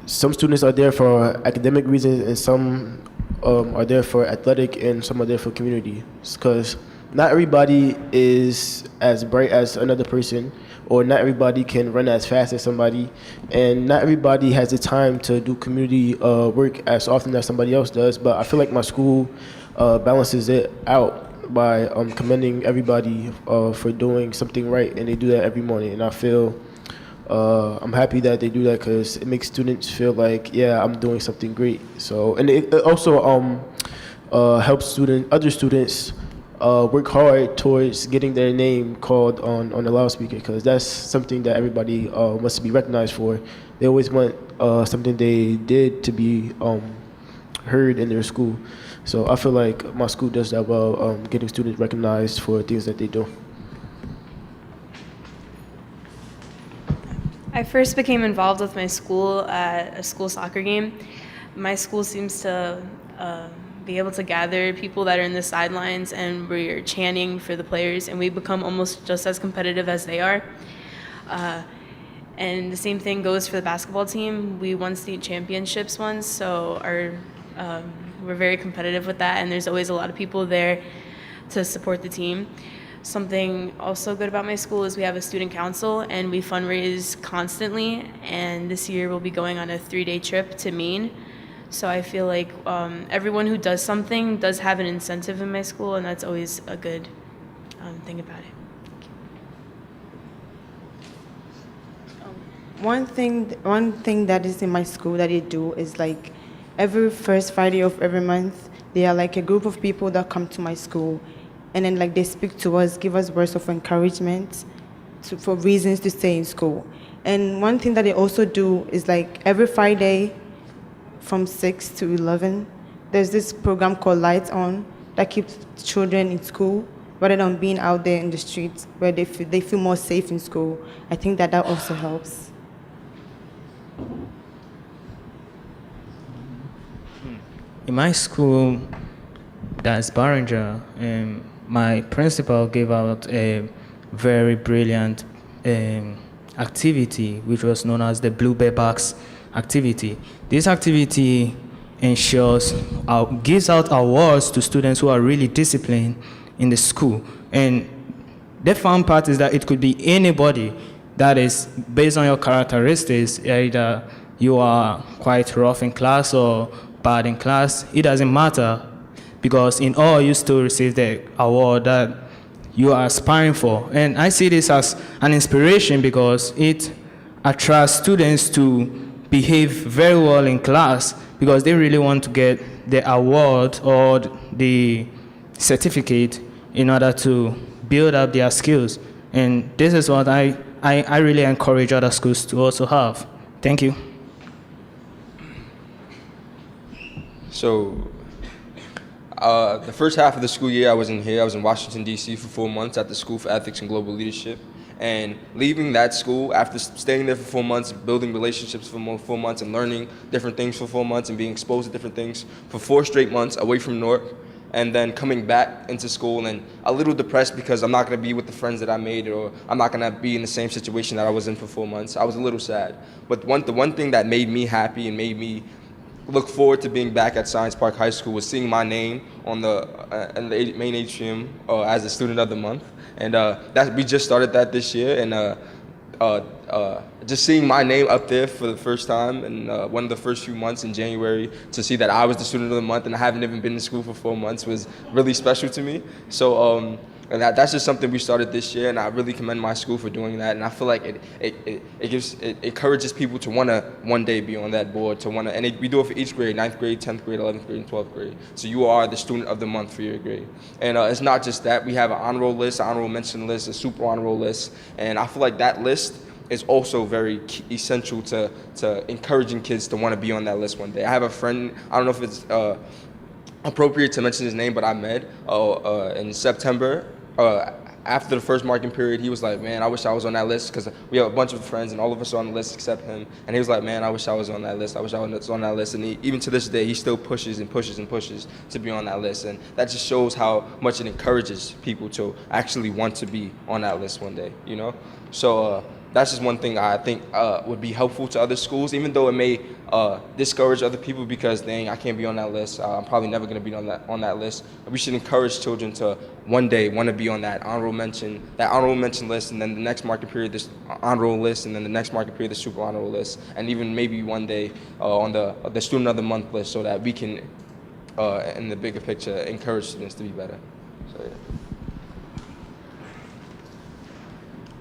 Some students are there for academic reasons, and some are there for athletic, and some are there for community. Because not everybody is as bright as another person, or not everybody can run as fast as somebody, and not everybody has the time to do community work as often as somebody else does. But I feel like my school balances it out by commending everybody for doing something right, and they do that every morning. And I feel I'm happy that they do that, because it makes students feel like, yeah, I'm doing something great. So, and it also helps other students work hard towards getting their name called on the loudspeaker, because that's something that everybody wants to be recognized for. They always want something they did to be heard in their school. So I feel like my school does that well, getting students recognized for things that they do. I first became involved with my school at a school soccer game. My school seems to be able to gather people that are in the sidelines, and we're chanting for the players, and we become almost just as competitive as they are. And the same thing goes for the basketball team. We won state championships once, so we're very competitive with that, and there's always a lot of people there to support the team. Something also good about my school is we have a student council, and we fundraise constantly, and this year we'll be going on a 3-day trip to Maine. So I feel like everyone who does something does have an incentive in my school, and that's always a good thing about it. One thing that is in my school that they do is like every first Friday of every month, they are like a group of people that come to my school, and then like they speak to us, give us words of encouragement for reasons to stay in school. And one thing that they also do is like every Friday, from 6 to 11. There's this program called Lights On that keeps children in school rather than being out there in the streets where they feel more safe in school. I think that also helps. In my school, that's Barringer, my principal gave out a very brilliant activity, which was known as the Blue Bear Box activity. This activity gives out awards to students who are really disciplined in the school. And the fun part is that it could be anybody that is based on your characteristics, either you are quite rough in class or bad in class. It doesn't matter, because in all you still receive the award that you are aspiring for. And I see this as an inspiration because it attracts students to behave very well in class because they really want to get the award or the certificate in order to build up their skills. And this is what I really encourage other schools to also have. Thank you. So, the first half of the school year I wasn't here. I was in Washington, D.C. for 4 months at the School for Ethics and Global Leadership. And leaving that school, after staying there for 4 months, building relationships for 4 months and learning different things for 4 months and being exposed to different things for 4 straight months away from Newark, and then coming back into school and a little depressed because I'm not going to be with the friends that I made, or I'm not going to be in the same situation that I was in for 4 months. I was a little sad. But the one thing that made me happy and made me look forward to being back at Science Park High School was seeing my name on the main atrium as a Student of the Month. And we just started that this year, and just seeing my name up there for the first time and one of the first few months in January, to see that I was the Student of the Month and I haven't even been in school for 4 months was really special to me. So and that's just something we started this year, and I really commend my school for doing that. And I feel like it encourages people to want to one day be on that board, and we do it for each grade: 9th grade, 10th grade, 11th grade, and 12th grade. So you are the Student of the Month for your grade. And it's not just that. We have an honor roll list, an honorable mention list, a super honor roll list, and I feel like that list is also very essential to encouraging kids to want to be on that list one day. I have a friend, I don't know if it's appropriate to mention his name, but I met in September. After the first marking period, he was like, man, I wish I was on that list, because we have a bunch of friends and all of us are on the list except him. And he was like, man, I wish I was on that list. I wish I was on that list. And even to this day, he still pushes and pushes and pushes to be on that list. And that just shows how much it encourages people to actually want to be on that list one day, you know? So that's just one thing I think would be helpful to other schools, even though it may discourage other people because, dang, I can't be on that list. I'm probably never going to be on that list. We should encourage children to one day want to be on that honorable mention list, and then the next marking period, this honorable list, and then the next marking period, the super honorable list, and even maybe one day on the Student of the Month list, so that we can, in the bigger picture, encourage students to be better. So,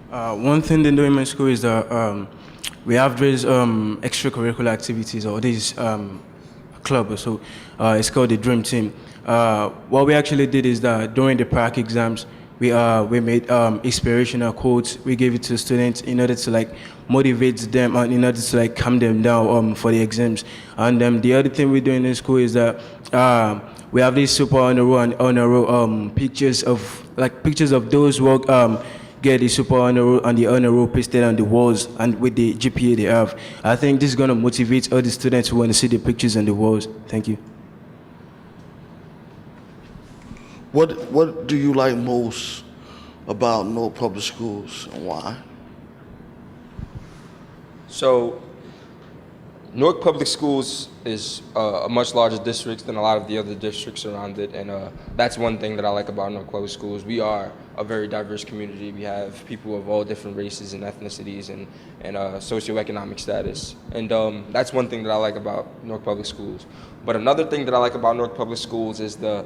yeah. One thing they do in my school is that we have these extracurricular activities, or these club. So it's called the Dream Team. What we actually did is that during the prac exams, we made inspirational quotes. We gave it to students in order to motivate them and in order to calm them down for the exams. And the other thing we do in the school is that we have these super honor roll pictures of those who get the super honor roll and the honor roll pasted on the walls and with the GPA they have. I think this is going to motivate all the students who want to see the pictures on the walls. Thank you. What do you like most about Newark Public Schools, and why? So, Newark Public Schools is a much larger district than a lot of the other districts around it, and that's one thing that I like about Newark Public Schools. We are a very diverse community. We have people of all different races and ethnicities and socioeconomic status, and that's one thing that I like about Newark Public Schools. But another thing that I like about Newark Public Schools is the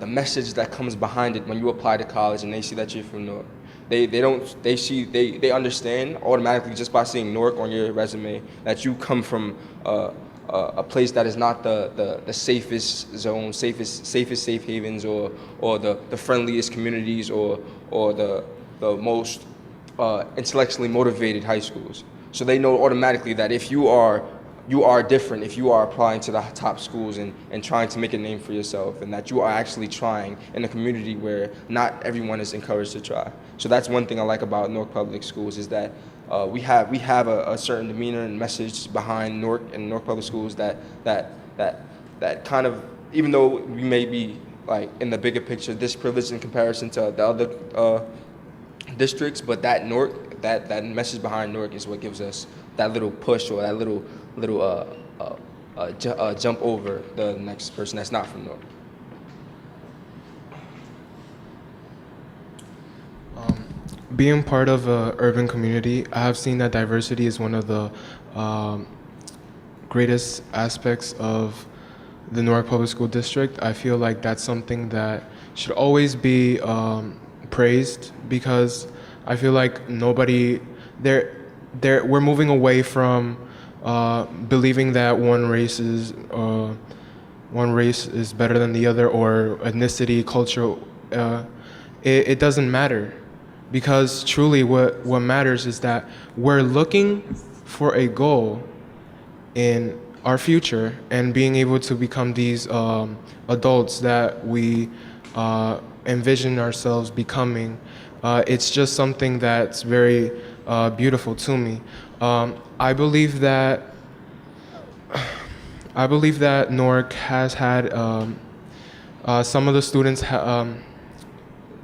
message that comes behind it when you apply to college and they see that you're from Newark. They understand automatically just by seeing Newark on your resume that you come from a place that is not the safest zone, safest safe havens, or the friendliest communities, or the most intellectually motivated high schools. So they know automatically that if you are you are different if you are applying to the top schools and trying to make a name for yourself, and that you are actually trying in a community where not everyone is encouraged to try. So that's one thing I like about Newark Public Schools, is that we have a certain demeanor and message behind Newark and Newark Public Schools that kind of, even though we may be like in the bigger picture disprivileged in comparison to the other districts, but that message behind Newark is what gives us that little push, or that little jump over the next person that's not from Newark. Being part of an urban community, I have seen that diversity is one of the greatest aspects of the Newark Public School District. I feel like that's something that should always be praised, because I feel like we're moving away from believing that one race is better than the other, or ethnicity, culture. It doesn't matter, because truly what matters is that we're looking for a goal in our future, and being able to become these adults that we envision ourselves becoming. It's just something that's very beautiful to me. I believe that Newark has had some of the students.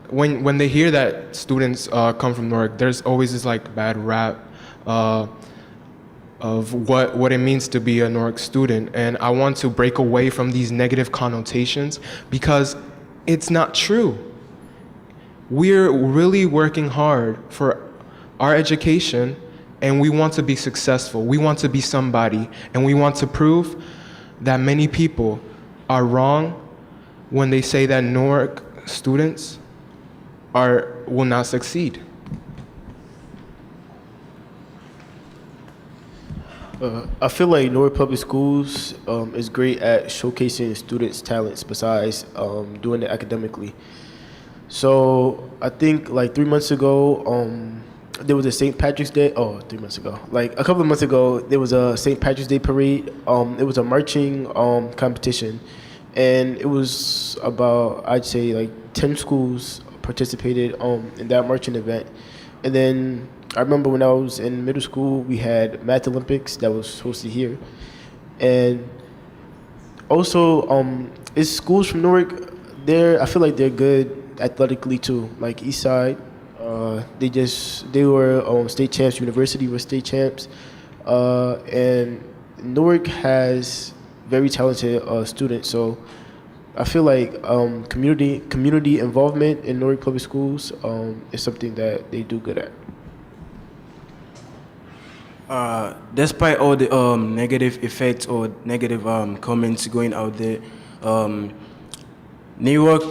When they hear that students come from Newark, there's always this like bad rap of what it means to be a Newark student, and I want to break away from these negative connotations, because it's not true. We're really working hard for our education, and we want to be successful. We want to be somebody, and we want to prove that many people are wrong when they say that Newark students will not succeed. I feel like Newark Public Schools is great at showcasing students' talents besides doing it academically. So I think like 3 months ago, there was a St. Patrick's Day. Oh, 3 months ago. Like a couple of months ago, there was a St. Patrick's Day parade. It was a marching competition, and it was about, I'd say, like 10 schools participated in that marching event. And then I remember when I was in middle school, we had Math Olympics that was hosted here. And also, it's schools from Newark, I feel like they're good athletically too. Like Eastside, they were state champs. University was state champs. And Newark has very talented students. So I feel like community involvement in Newark Public Schools is something that they do good at. Despite all the negative effects or negative comments going out there, New York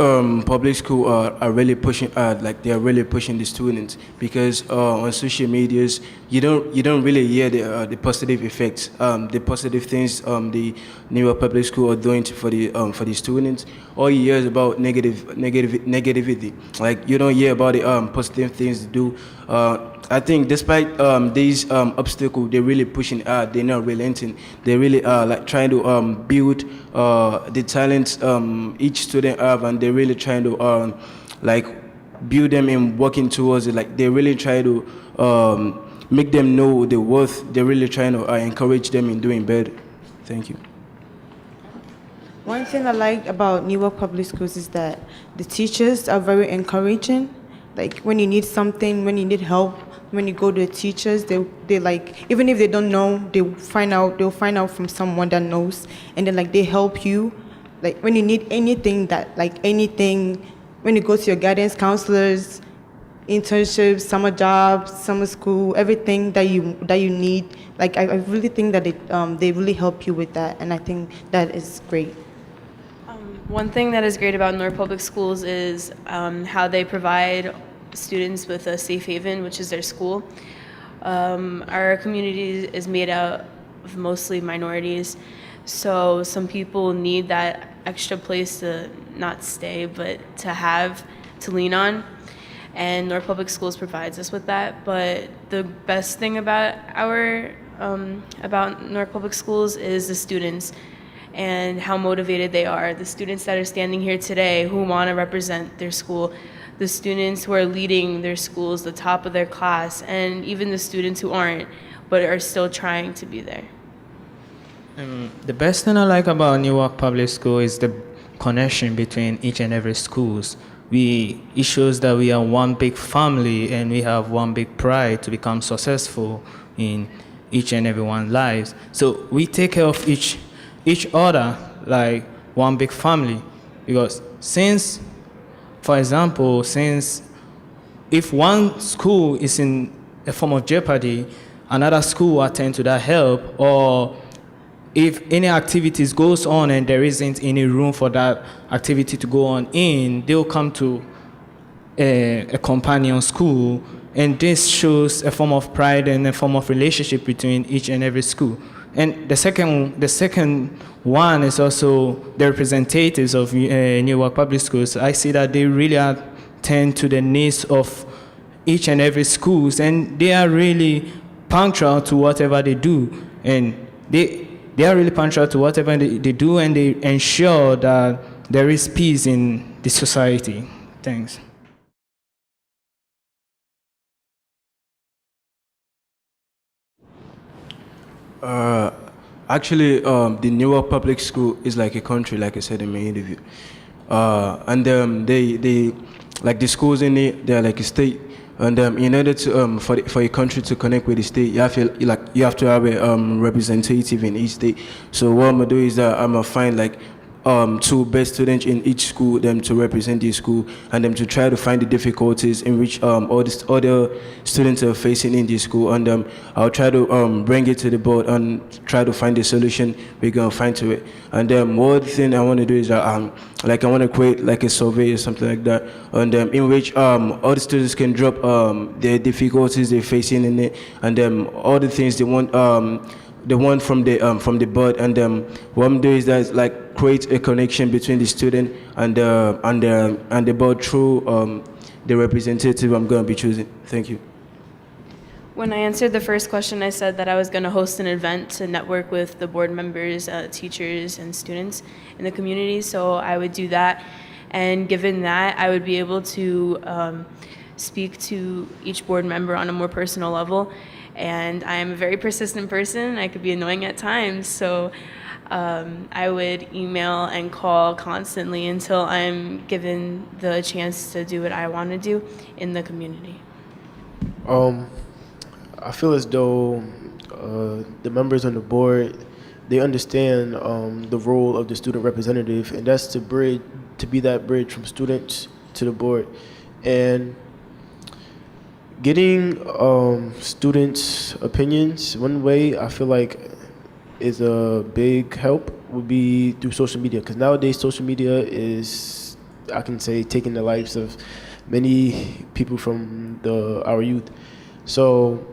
public school are really pushing, they are really pushing the students, because on social medias you don't really hear the positive effects, the positive things the New York public school are doing for the students. All you hear is about negativity. Like you don't hear about the positive things to do. I think despite these obstacles, they're really pushing out. They're not relenting. They're really like trying to build the talents each student have, and they're really trying to like build them and working towards it. Like they're really trying to make them know the worth. They're really trying to encourage them in doing better. Thank you. One thing I like about Newark Public Schools is that the teachers are very encouraging. Like when you need something, when you need help, when you go to the teachers, they like, even if they don't know, they'll find out from someone that knows, and then like they help you. Like when you need anything when you go to your guidance counselors, internships, summer jobs, summer school, everything that you need. Like I really think that they really help you with that, and I think that is great. One thing that is great about Newark Public Schools is how they provide students with a safe haven, which is their school. Our community is made out of mostly minorities, so some people need that extra place to not stay, but to lean on. And Newark Public Schools provides us with that. But the best thing about our about Newark Public Schools is the students and how motivated they are. The students that are standing here today who want to represent their school, the students who are leading their schools, the top of their class, and even the students who aren't, but are still trying to be there. The best thing I like about Newark Public School is the connection between each and every schools. It shows that we are one big family and we have one big pride to become successful in each and everyone's lives. So we take care of each other like one big family, because for example, if one school is in a form of jeopardy, another school will attend to that help, or if any activities goes on and there isn't any room for that activity to go on they'll come to a companion school, and this shows a form of pride and a form of relationship between each and every school. And the second one is also the representatives of Newark Public Schools. I see that they really attend to the needs of each and every schools, and they are really punctual to whatever they do, and they are really punctual to whatever they do, and they ensure that there is peace in the society. Thanks. Actually, the Newark Public School is like a country, like I said in my interview. And they like the schools in it, they're like a state. And in order to for a country to connect with the state, you have to have a representative in each state. So what I'm gonna do is that I'm gonna find like two best students in each school, them to represent the school, and them to try to find the difficulties in which all the other students are facing in the school, and I'll try to bring it to the board and try to find the solution we're gonna find to it. And one thing I want to do is that I want to create like a survey or something like that, and in which all the students can drop their difficulties they're facing in it, and all the things they want from the board, and what I'm doing is that like create a connection between the student and the board through the representative I'm going to be choosing. Thank you. When I answered the first question, I said that I was going to host an event to network with the board members, teachers, and students in the community. So I would do that, and given that, I would be able to speak to each board member on a more personal level. And I am a very persistent person. I could be annoying at times, so I would email and call constantly until I'm given the chance to do what I want to do in the community. I feel as though the members on the board, they understand the role of the student representative, and that's to be that bridge from students to the board. And getting students' opinions, one way I feel like is a big help would be through social media, because nowadays social media is, I can say, taking the lives of many people from our youth. So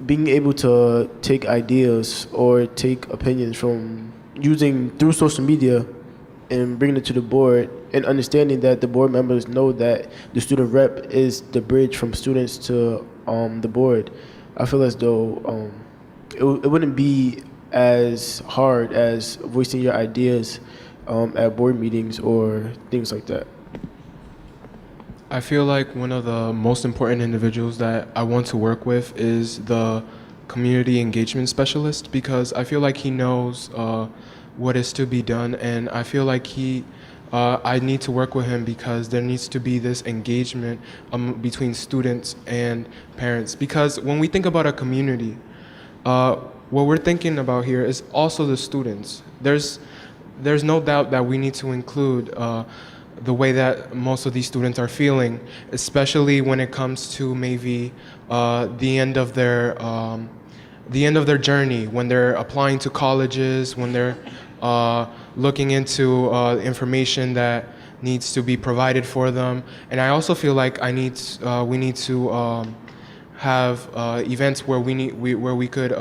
being able to take ideas or take opinions from through social media and bringing it to the board, and understanding that the board members know that the student rep is the bridge from students to the board, I feel as though it wouldn't be as hard as voicing your ideas at board meetings or things like that. I feel like one of the most important individuals that I want to work with is the community engagement specialist, because I feel like he knows what is to be done, and I feel like I need to work with him because there needs to be this engagement between students and parents. Because when we think about a community, what we're thinking about here is also the students. There's no doubt that we need to include the way that most of these students are feeling, especially when it comes to maybe the end of their journey, when they're applying to colleges, when they're looking into information that needs to be provided for them. And I also feel like we need to have events where we could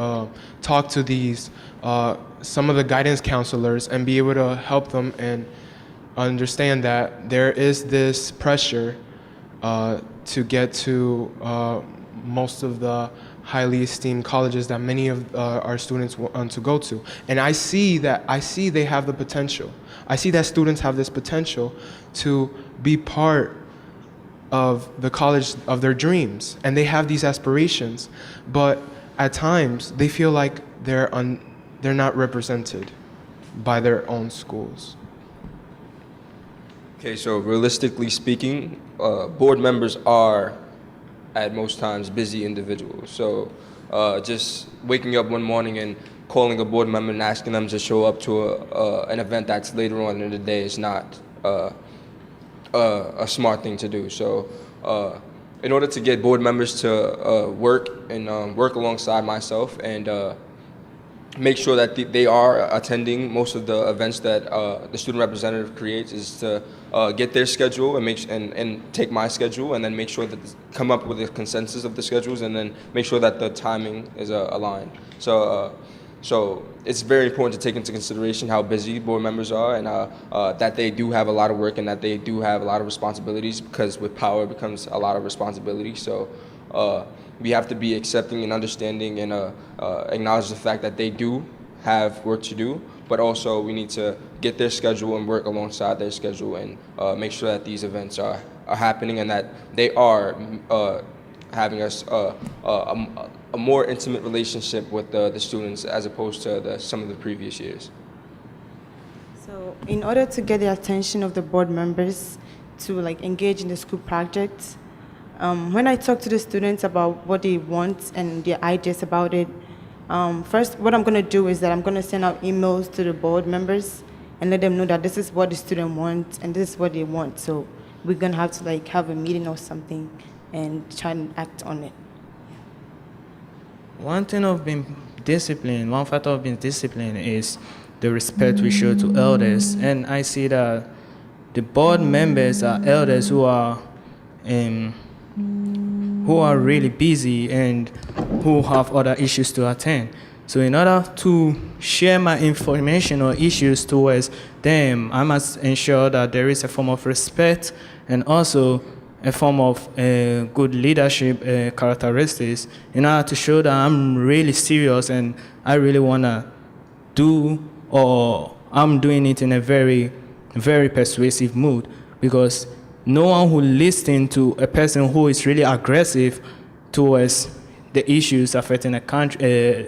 talk to these some of the guidance counselors and be able to help them and understand that there is this pressure to get to most of the highly esteemed colleges that many of our students want to go to. And I see they have the potential. I see that students have this potential to be part of the college of their dreams, and they have these aspirations, but at times they feel like they're not represented by their own schools. Okay, so realistically speaking, board members are at most times busy individuals. So just waking up one morning and calling a board member and asking them to show up to an event that's later on in the day is not a smart thing to do. So in order to get board members to work alongside myself and make sure that they are attending most of the events that the student representative creates, is to get their schedule and take my schedule, and then make sure that come up with a consensus of the schedules, and then make sure that the timing is aligned. So it's very important to take into consideration how busy board members are, and that they do have a lot of work and that they do have a lot of responsibilities, because with power becomes a lot of responsibility. So we have to be accepting and understanding and acknowledge the fact that they do have work to do, but also we need to get their schedule and work alongside their schedule and make sure that these events are happening and that they are having a more intimate relationship with the students as opposed to some of the previous years. So in order to get the attention of the board members to engage in the school projects, when I talk to the students about what they want and their ideas about it, first what I'm going to do is that I'm going to send out emails to the board members and let them know that this is what the student wants and this is what they want. So we're going to have to have a meeting or something and try and act on it. One thing of being disciplined, one factor of being disciplined is the respect we show to elders. And I see that the board members are elders who are really busy and who have other issues to attend. So in order to share my information or issues towards them, I must ensure that there is a form of respect and also a form of good leadership characteristics in order to show that I'm really serious and I really want to do, or I'm doing it in a very, very persuasive mood. Because no one who listens to a person who is really aggressive towards the issues affecting the country,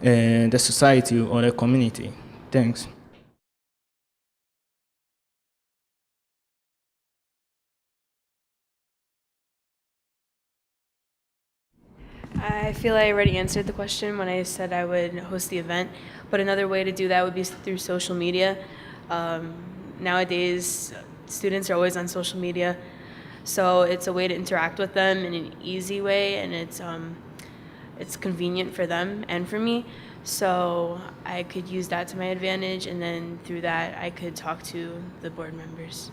the society or the community. Thanks. I feel I already answered the question when I said I would host the event, but another way to do that would be through social media. Nowadays, students are always on social media, so it's a way to interact with them in an easy way, and it's convenient for them and for me. So I could use that to my advantage, and then through that, I could talk to the board members.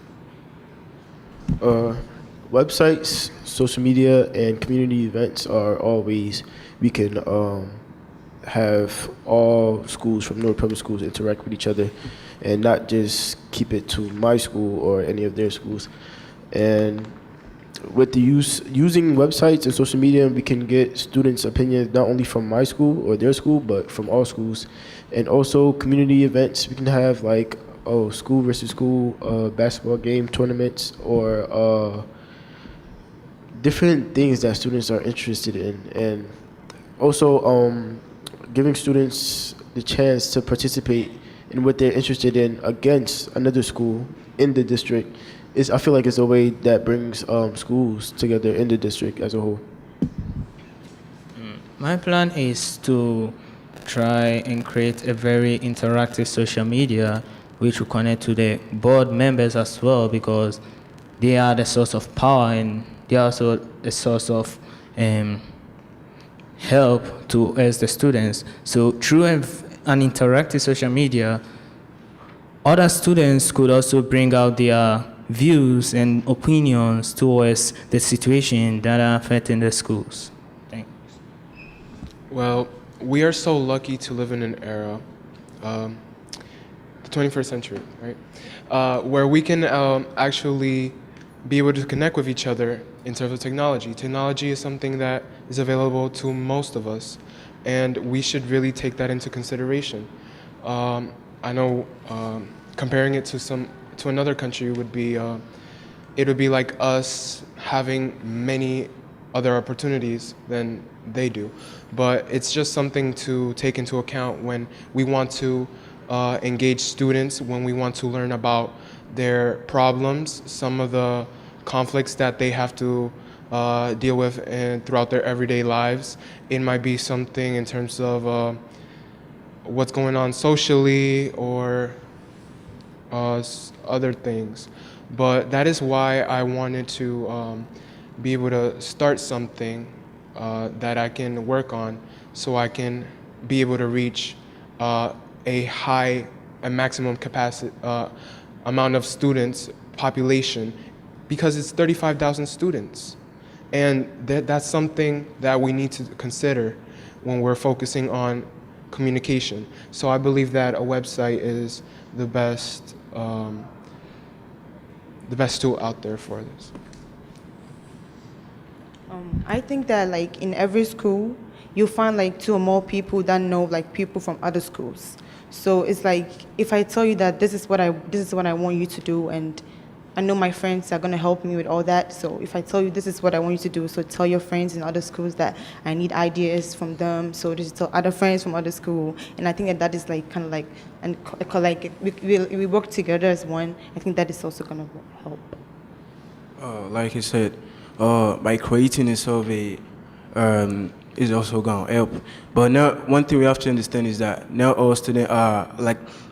Websites, social media, and community events are all ways we can have all schools from Newark Public Schools interact with each other and not just keep it to my school or any of their schools. And with the using websites and social media, we can get students' opinions not only from my school or their school, but from all schools. And also community events, we can have school versus school basketball game tournaments or different things that students are interested in, and also giving students the chance to participate in what they're interested in against another school in the district I feel like it's a way that brings schools together in the district as a whole. My plan is to try and create a very interactive social media which will connect to the board members as well, because they are the source of power and they are also a source of help to us, the students. So through an interactive social media, other students could also bring out their views and opinions towards the situation that are affecting the schools. Thanks. Well, we are so lucky to live in an era, the 21st century, right? Where we can actually be able to connect with each other in terms of technology. Technology is something that is available to most of us, and we should really take that into consideration. I know comparing it to another country would be it would be like us having many other opportunities than they do, but it's just something to take into account when we want to engage students, when we want to learn about their problems, some of the conflicts that they have to deal with and throughout their everyday lives. It might be something in terms of what's going on socially or other things. But that is why I wanted to be able to start something that I can work on so I can be able to reach a maximum capacity amount of students, population, because it's 35,000 students. And that's something that we need to consider when we're focusing on communication. So I believe that a website is the best tool out there for this. I think that like in every school, you'll find like 2 or more people that know like people from other schools. So it's like if I tell you that this is what I want you to do, and I know my friends are gonna help me with all that. So if I tell you this is what I want you to do, so tell your friends in other schools that I need ideas from them. So just tell other friends from other school, and I think that is like kind of like like we work together as one. I think that is also gonna help. Like I said, by creating a survey is also going to help. But now, one thing we have to understand is that now all students are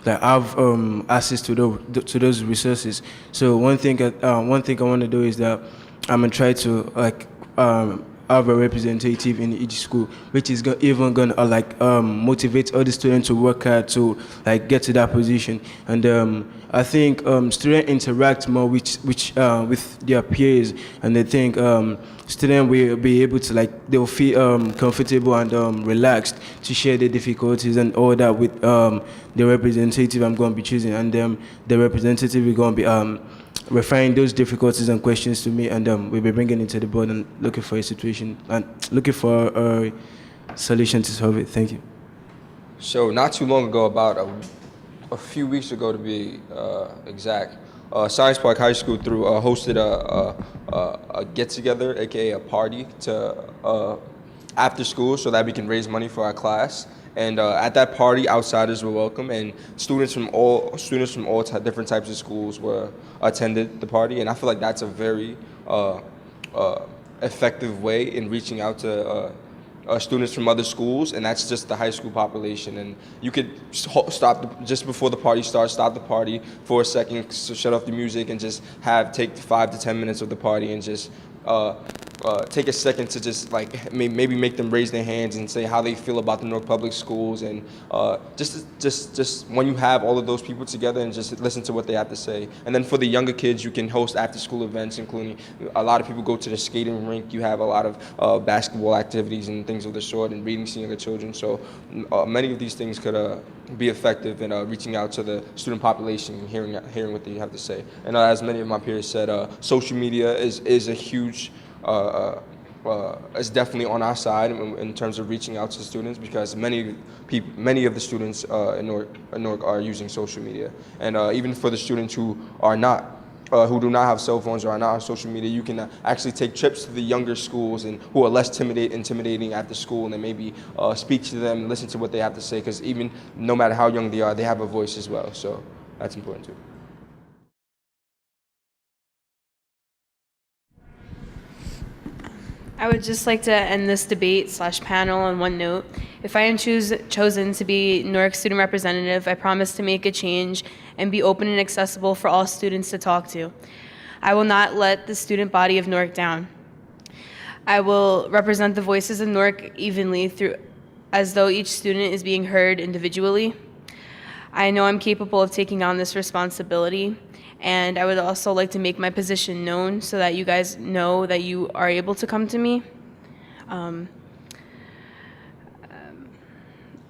have access to those resources. So one thing I want to do is that I'm gonna try to have a representative in each school, which is even going to motivate other students to work hard to get to that position. And I think students interact more with their peers, and I think students will be able to they'll feel comfortable and relaxed to share their difficulties and all that with the representative I'm going to be choosing, and the representative is going to be referring those difficulties and questions to me, and we'll be bringing it to the board and looking for a situation and looking for a solution to solve it. Thank you. So not too long ago, about a few weeks ago to be exact, Science Park High School hosted a get-together, aka a party, to after school, so that we can raise money for our class. And at that party, outsiders were welcome, and students from all different types of schools attended the party. And I feel like that's a very effective way in reaching out to students from other schools, and that's just the high school population. And you could stop just before the party starts, stop the party for a second, shut off the music, and just take 5 to 10 minutes of the party and just take a second to just maybe make them raise their hands and say how they feel about the Newark Public Schools, and just when you have all of those people together and just listen to what they have to say. And then for the younger kids, you can host after school events, including a lot of people go to the skating rink. You have a lot of basketball activities and things of the sort, and reading to younger children. So many of these things could be effective in reaching out to the student population and hearing what they have to say. And as many of my peers said, social media is a huge is definitely on our side in terms of reaching out to students, because many of the students in Newark are using social media. And even for the students who do not have cell phones or are not on social media, you can actually take trips to the younger schools and who are less intimidating after school, and then maybe speak to them and listen to what they have to say, because even no matter how young they are, they have a voice as well. So that's important too. I would just like to end this debate/panel on one note. If I am chosen to be Newark student representative, I promise to make a change and be open and accessible for all students to talk to. I will not let the student body of Newark down. I will represent the voices of Newark evenly as though each student is being heard individually. I know I'm capable of taking on this responsibility, and I would also like to make my position known so that you guys know that you are able to come to me.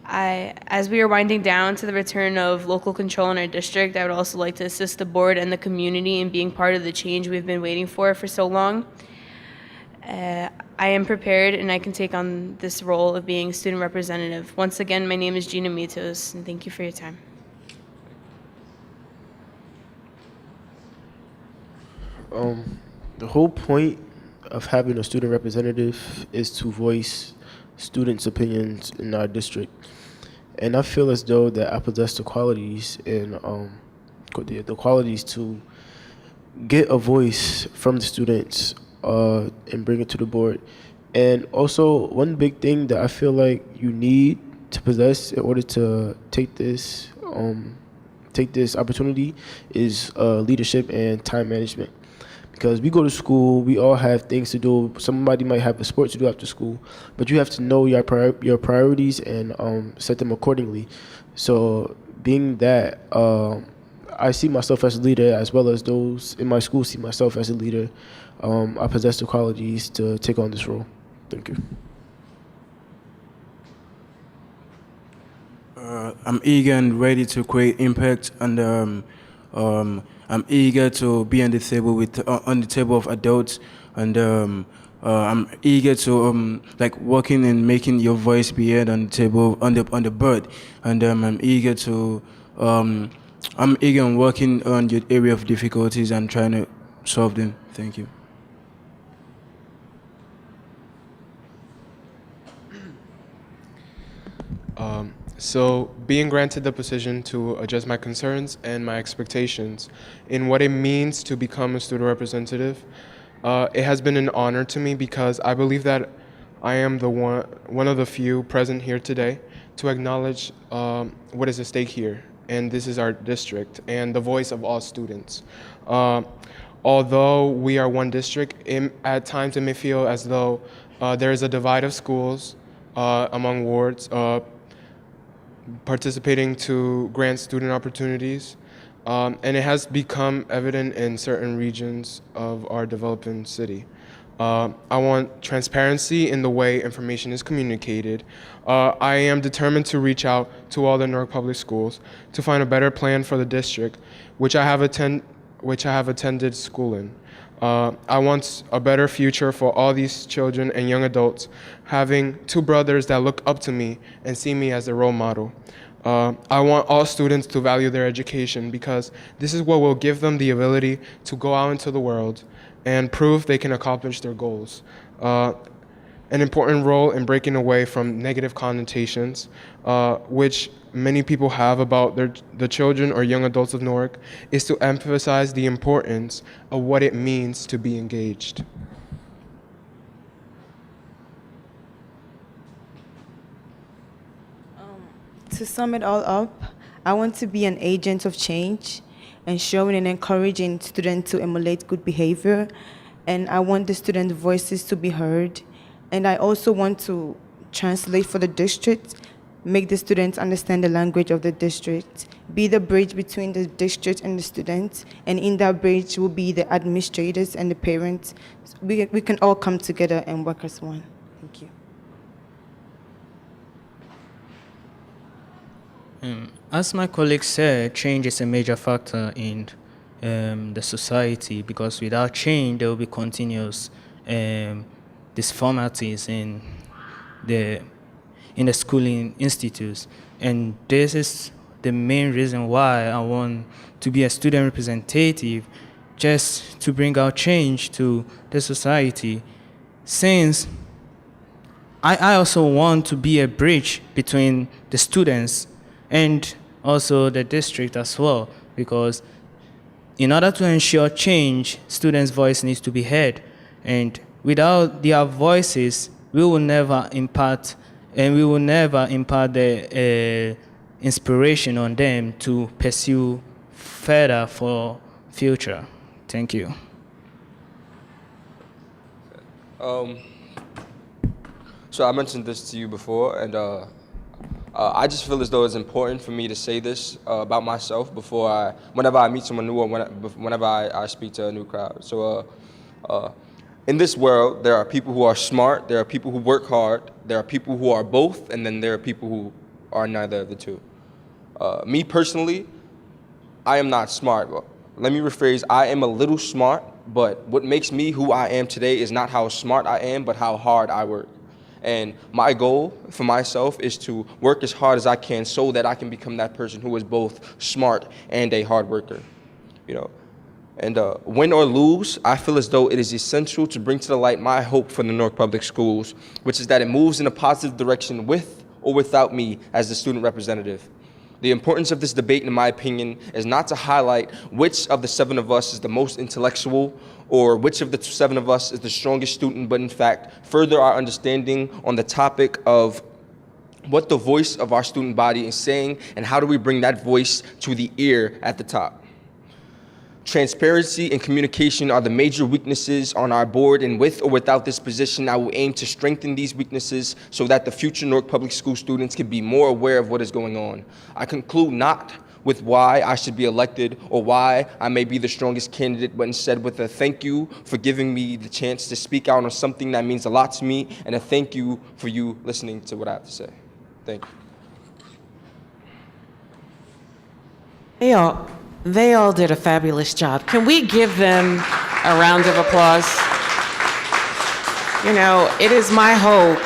As we are winding down to the return of local control in our district, I would also like to assist the board and the community in being part of the change we've been waiting for so long. I am prepared and I can take on this role of being student representative. Once again, my name is Gina Mitos, and thank you for your time. The whole point of having a student representative is to voice students' opinions in our district. And I feel as though that I possess the qualities and the qualities to get a voice from the students and bring it to the board. And also, one big thing that I feel like you need to possess in order to take this opportunity is leadership and time management. Because we go to school, we all have things to do. Somebody might have a sport to do after school, but you have to know your priorities and set them accordingly. So being that, I see myself as a leader, as well as those in my school see myself as a leader. I possess the qualities to take on this role. Thank you. I'm eager and ready to create impact, and I'm eager to be on the table of adults, and I'm eager to like working and making your voice be heard on the table on the board, and I'm eager on working on your area of difficulties and trying to solve them. Thank you. So being granted the position to address my concerns and my expectations in what it means to become a student representative, it has been an honor to me because I believe that I am one of the few present here today to acknowledge what is at stake here, and this is our district and the voice of all students. Although we are one district, at times it may feel as though there is a divide of schools among wards participating to grant student opportunities, and it has become evident in certain regions of our developing city. I want transparency in the way information is communicated. I am determined to reach out to all the Newark Public Schools to find a better plan for the district, which I have attended school in. I want a better future for all these children and young adults, having two brothers that look up to me and see me as a role model. I want all students to value their education because this is what will give them the ability to go out into the world and prove they can accomplish their goals. An important role in breaking away from negative connotations, which many people have about the children or young adults of Newark, is to emphasize the importance of what it means to be engaged. To sum it all up, I want to be an agent of change and showing and encouraging students to emulate good behavior. And I want the student voices to be heard. And I also want to translate for the district, make the students understand the language of the district, be the bridge between the district and the students, and in that bridge will be the administrators and the parents. We can all come together and work as one. Thank you. As my colleague said, change is a major factor in the society, because without change, there will be continuous disformities in the schooling institutes. And this is the main reason why I want to be a student representative, just to bring out change to the society, since I also want to be a bridge between the students and also the district as well, because in order to ensure change, students' voice needs to be heard. And without their voices, we will never impart the inspiration on them to pursue further for future. Thank you. So I mentioned this to you before, and I just feel as though it's important for me to say this about myself whenever I meet someone new or whenever I speak to a new crowd. So in this world, there are people who are smart, there are people who work hard, there are people who are both, and then there are people who are neither of the two. Me personally, I am not smart. Well, let me rephrase, I am a little smart, but what makes me who I am today is not how smart I am, but how hard I work. And my goal for myself is to work as hard as I can so that I can become that person who is both smart and a hard worker, you know. And win or lose, I feel as though it is essential to bring to the light my hope for the Newark Public Schools, which is that it moves in a positive direction with or without me as the student representative. The importance of this debate, in my opinion, is not to highlight which of the 7 of us is the most intellectual or which of the 7 of us is the strongest student, but in fact, further our understanding on the topic of what the voice of our student body is saying and how do we bring that voice to the ear at the top. Transparency and communication are the major weaknesses on our board, and with or without this position, I will aim to strengthen these weaknesses so that the future Newark Public School students can be more aware of what is going on. I conclude not with why I should be elected or why I may be the strongest candidate, but instead with a thank you for giving me the chance to speak out on something that means a lot to me, and a thank you for you listening to what I have to say. Thank you. They all did a fabulous job. Can we give them a round of applause? You know, it is my hope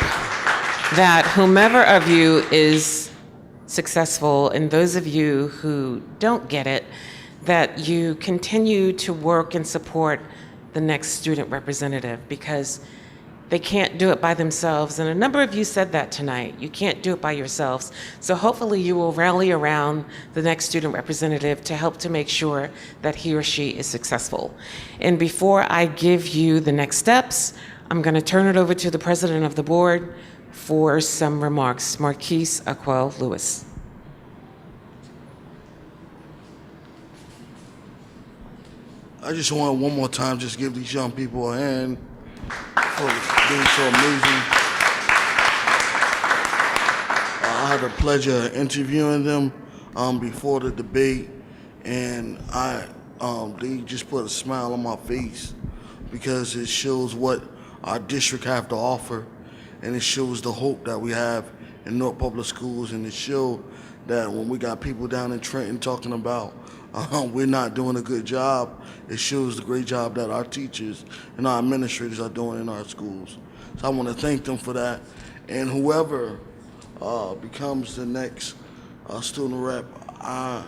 that whomever of you is successful, and those of you who don't get it, that you continue to work and support the next student representative, because they can't do it by themselves. And a number of you said that tonight. You can't do it by yourselves. So hopefully you will rally around the next student representative to help to make sure that he or she is successful. And before I give you the next steps, I'm going to turn it over to the president of the board for some remarks. Marquise Aquel Lewis. I just want one more time just give these young people a hand for being so amazing. I had the pleasure of interviewing them before the debate, and they just put a smile on my face because it shows what our district have to offer, and it shows the hope that we have in Newark Public Schools, and it shows that when we got people down in Trenton talking about we're not doing a good job, it shows the great job that our teachers and our administrators are doing in our schools. So I want to thank them for that. And whoever becomes the next student rep, I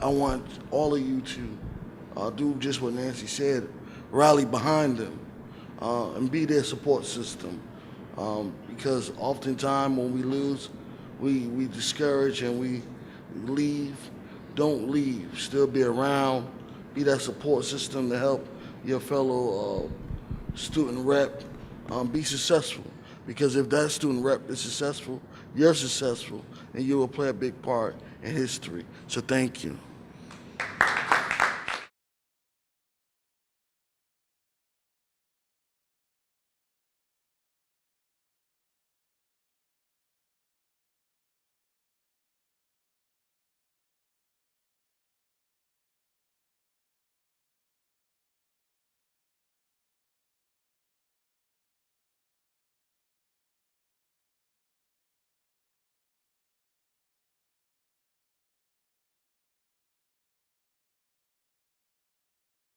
want all of you to do just what Nancy said, rally behind them and be their support system. Because oftentimes when we lose, we discourage and we leave. Don't leave. Still be around. Be that support system to help your fellow student rep be successful. Because if that student rep is successful, you're successful, and you will play a big part in history. So thank you.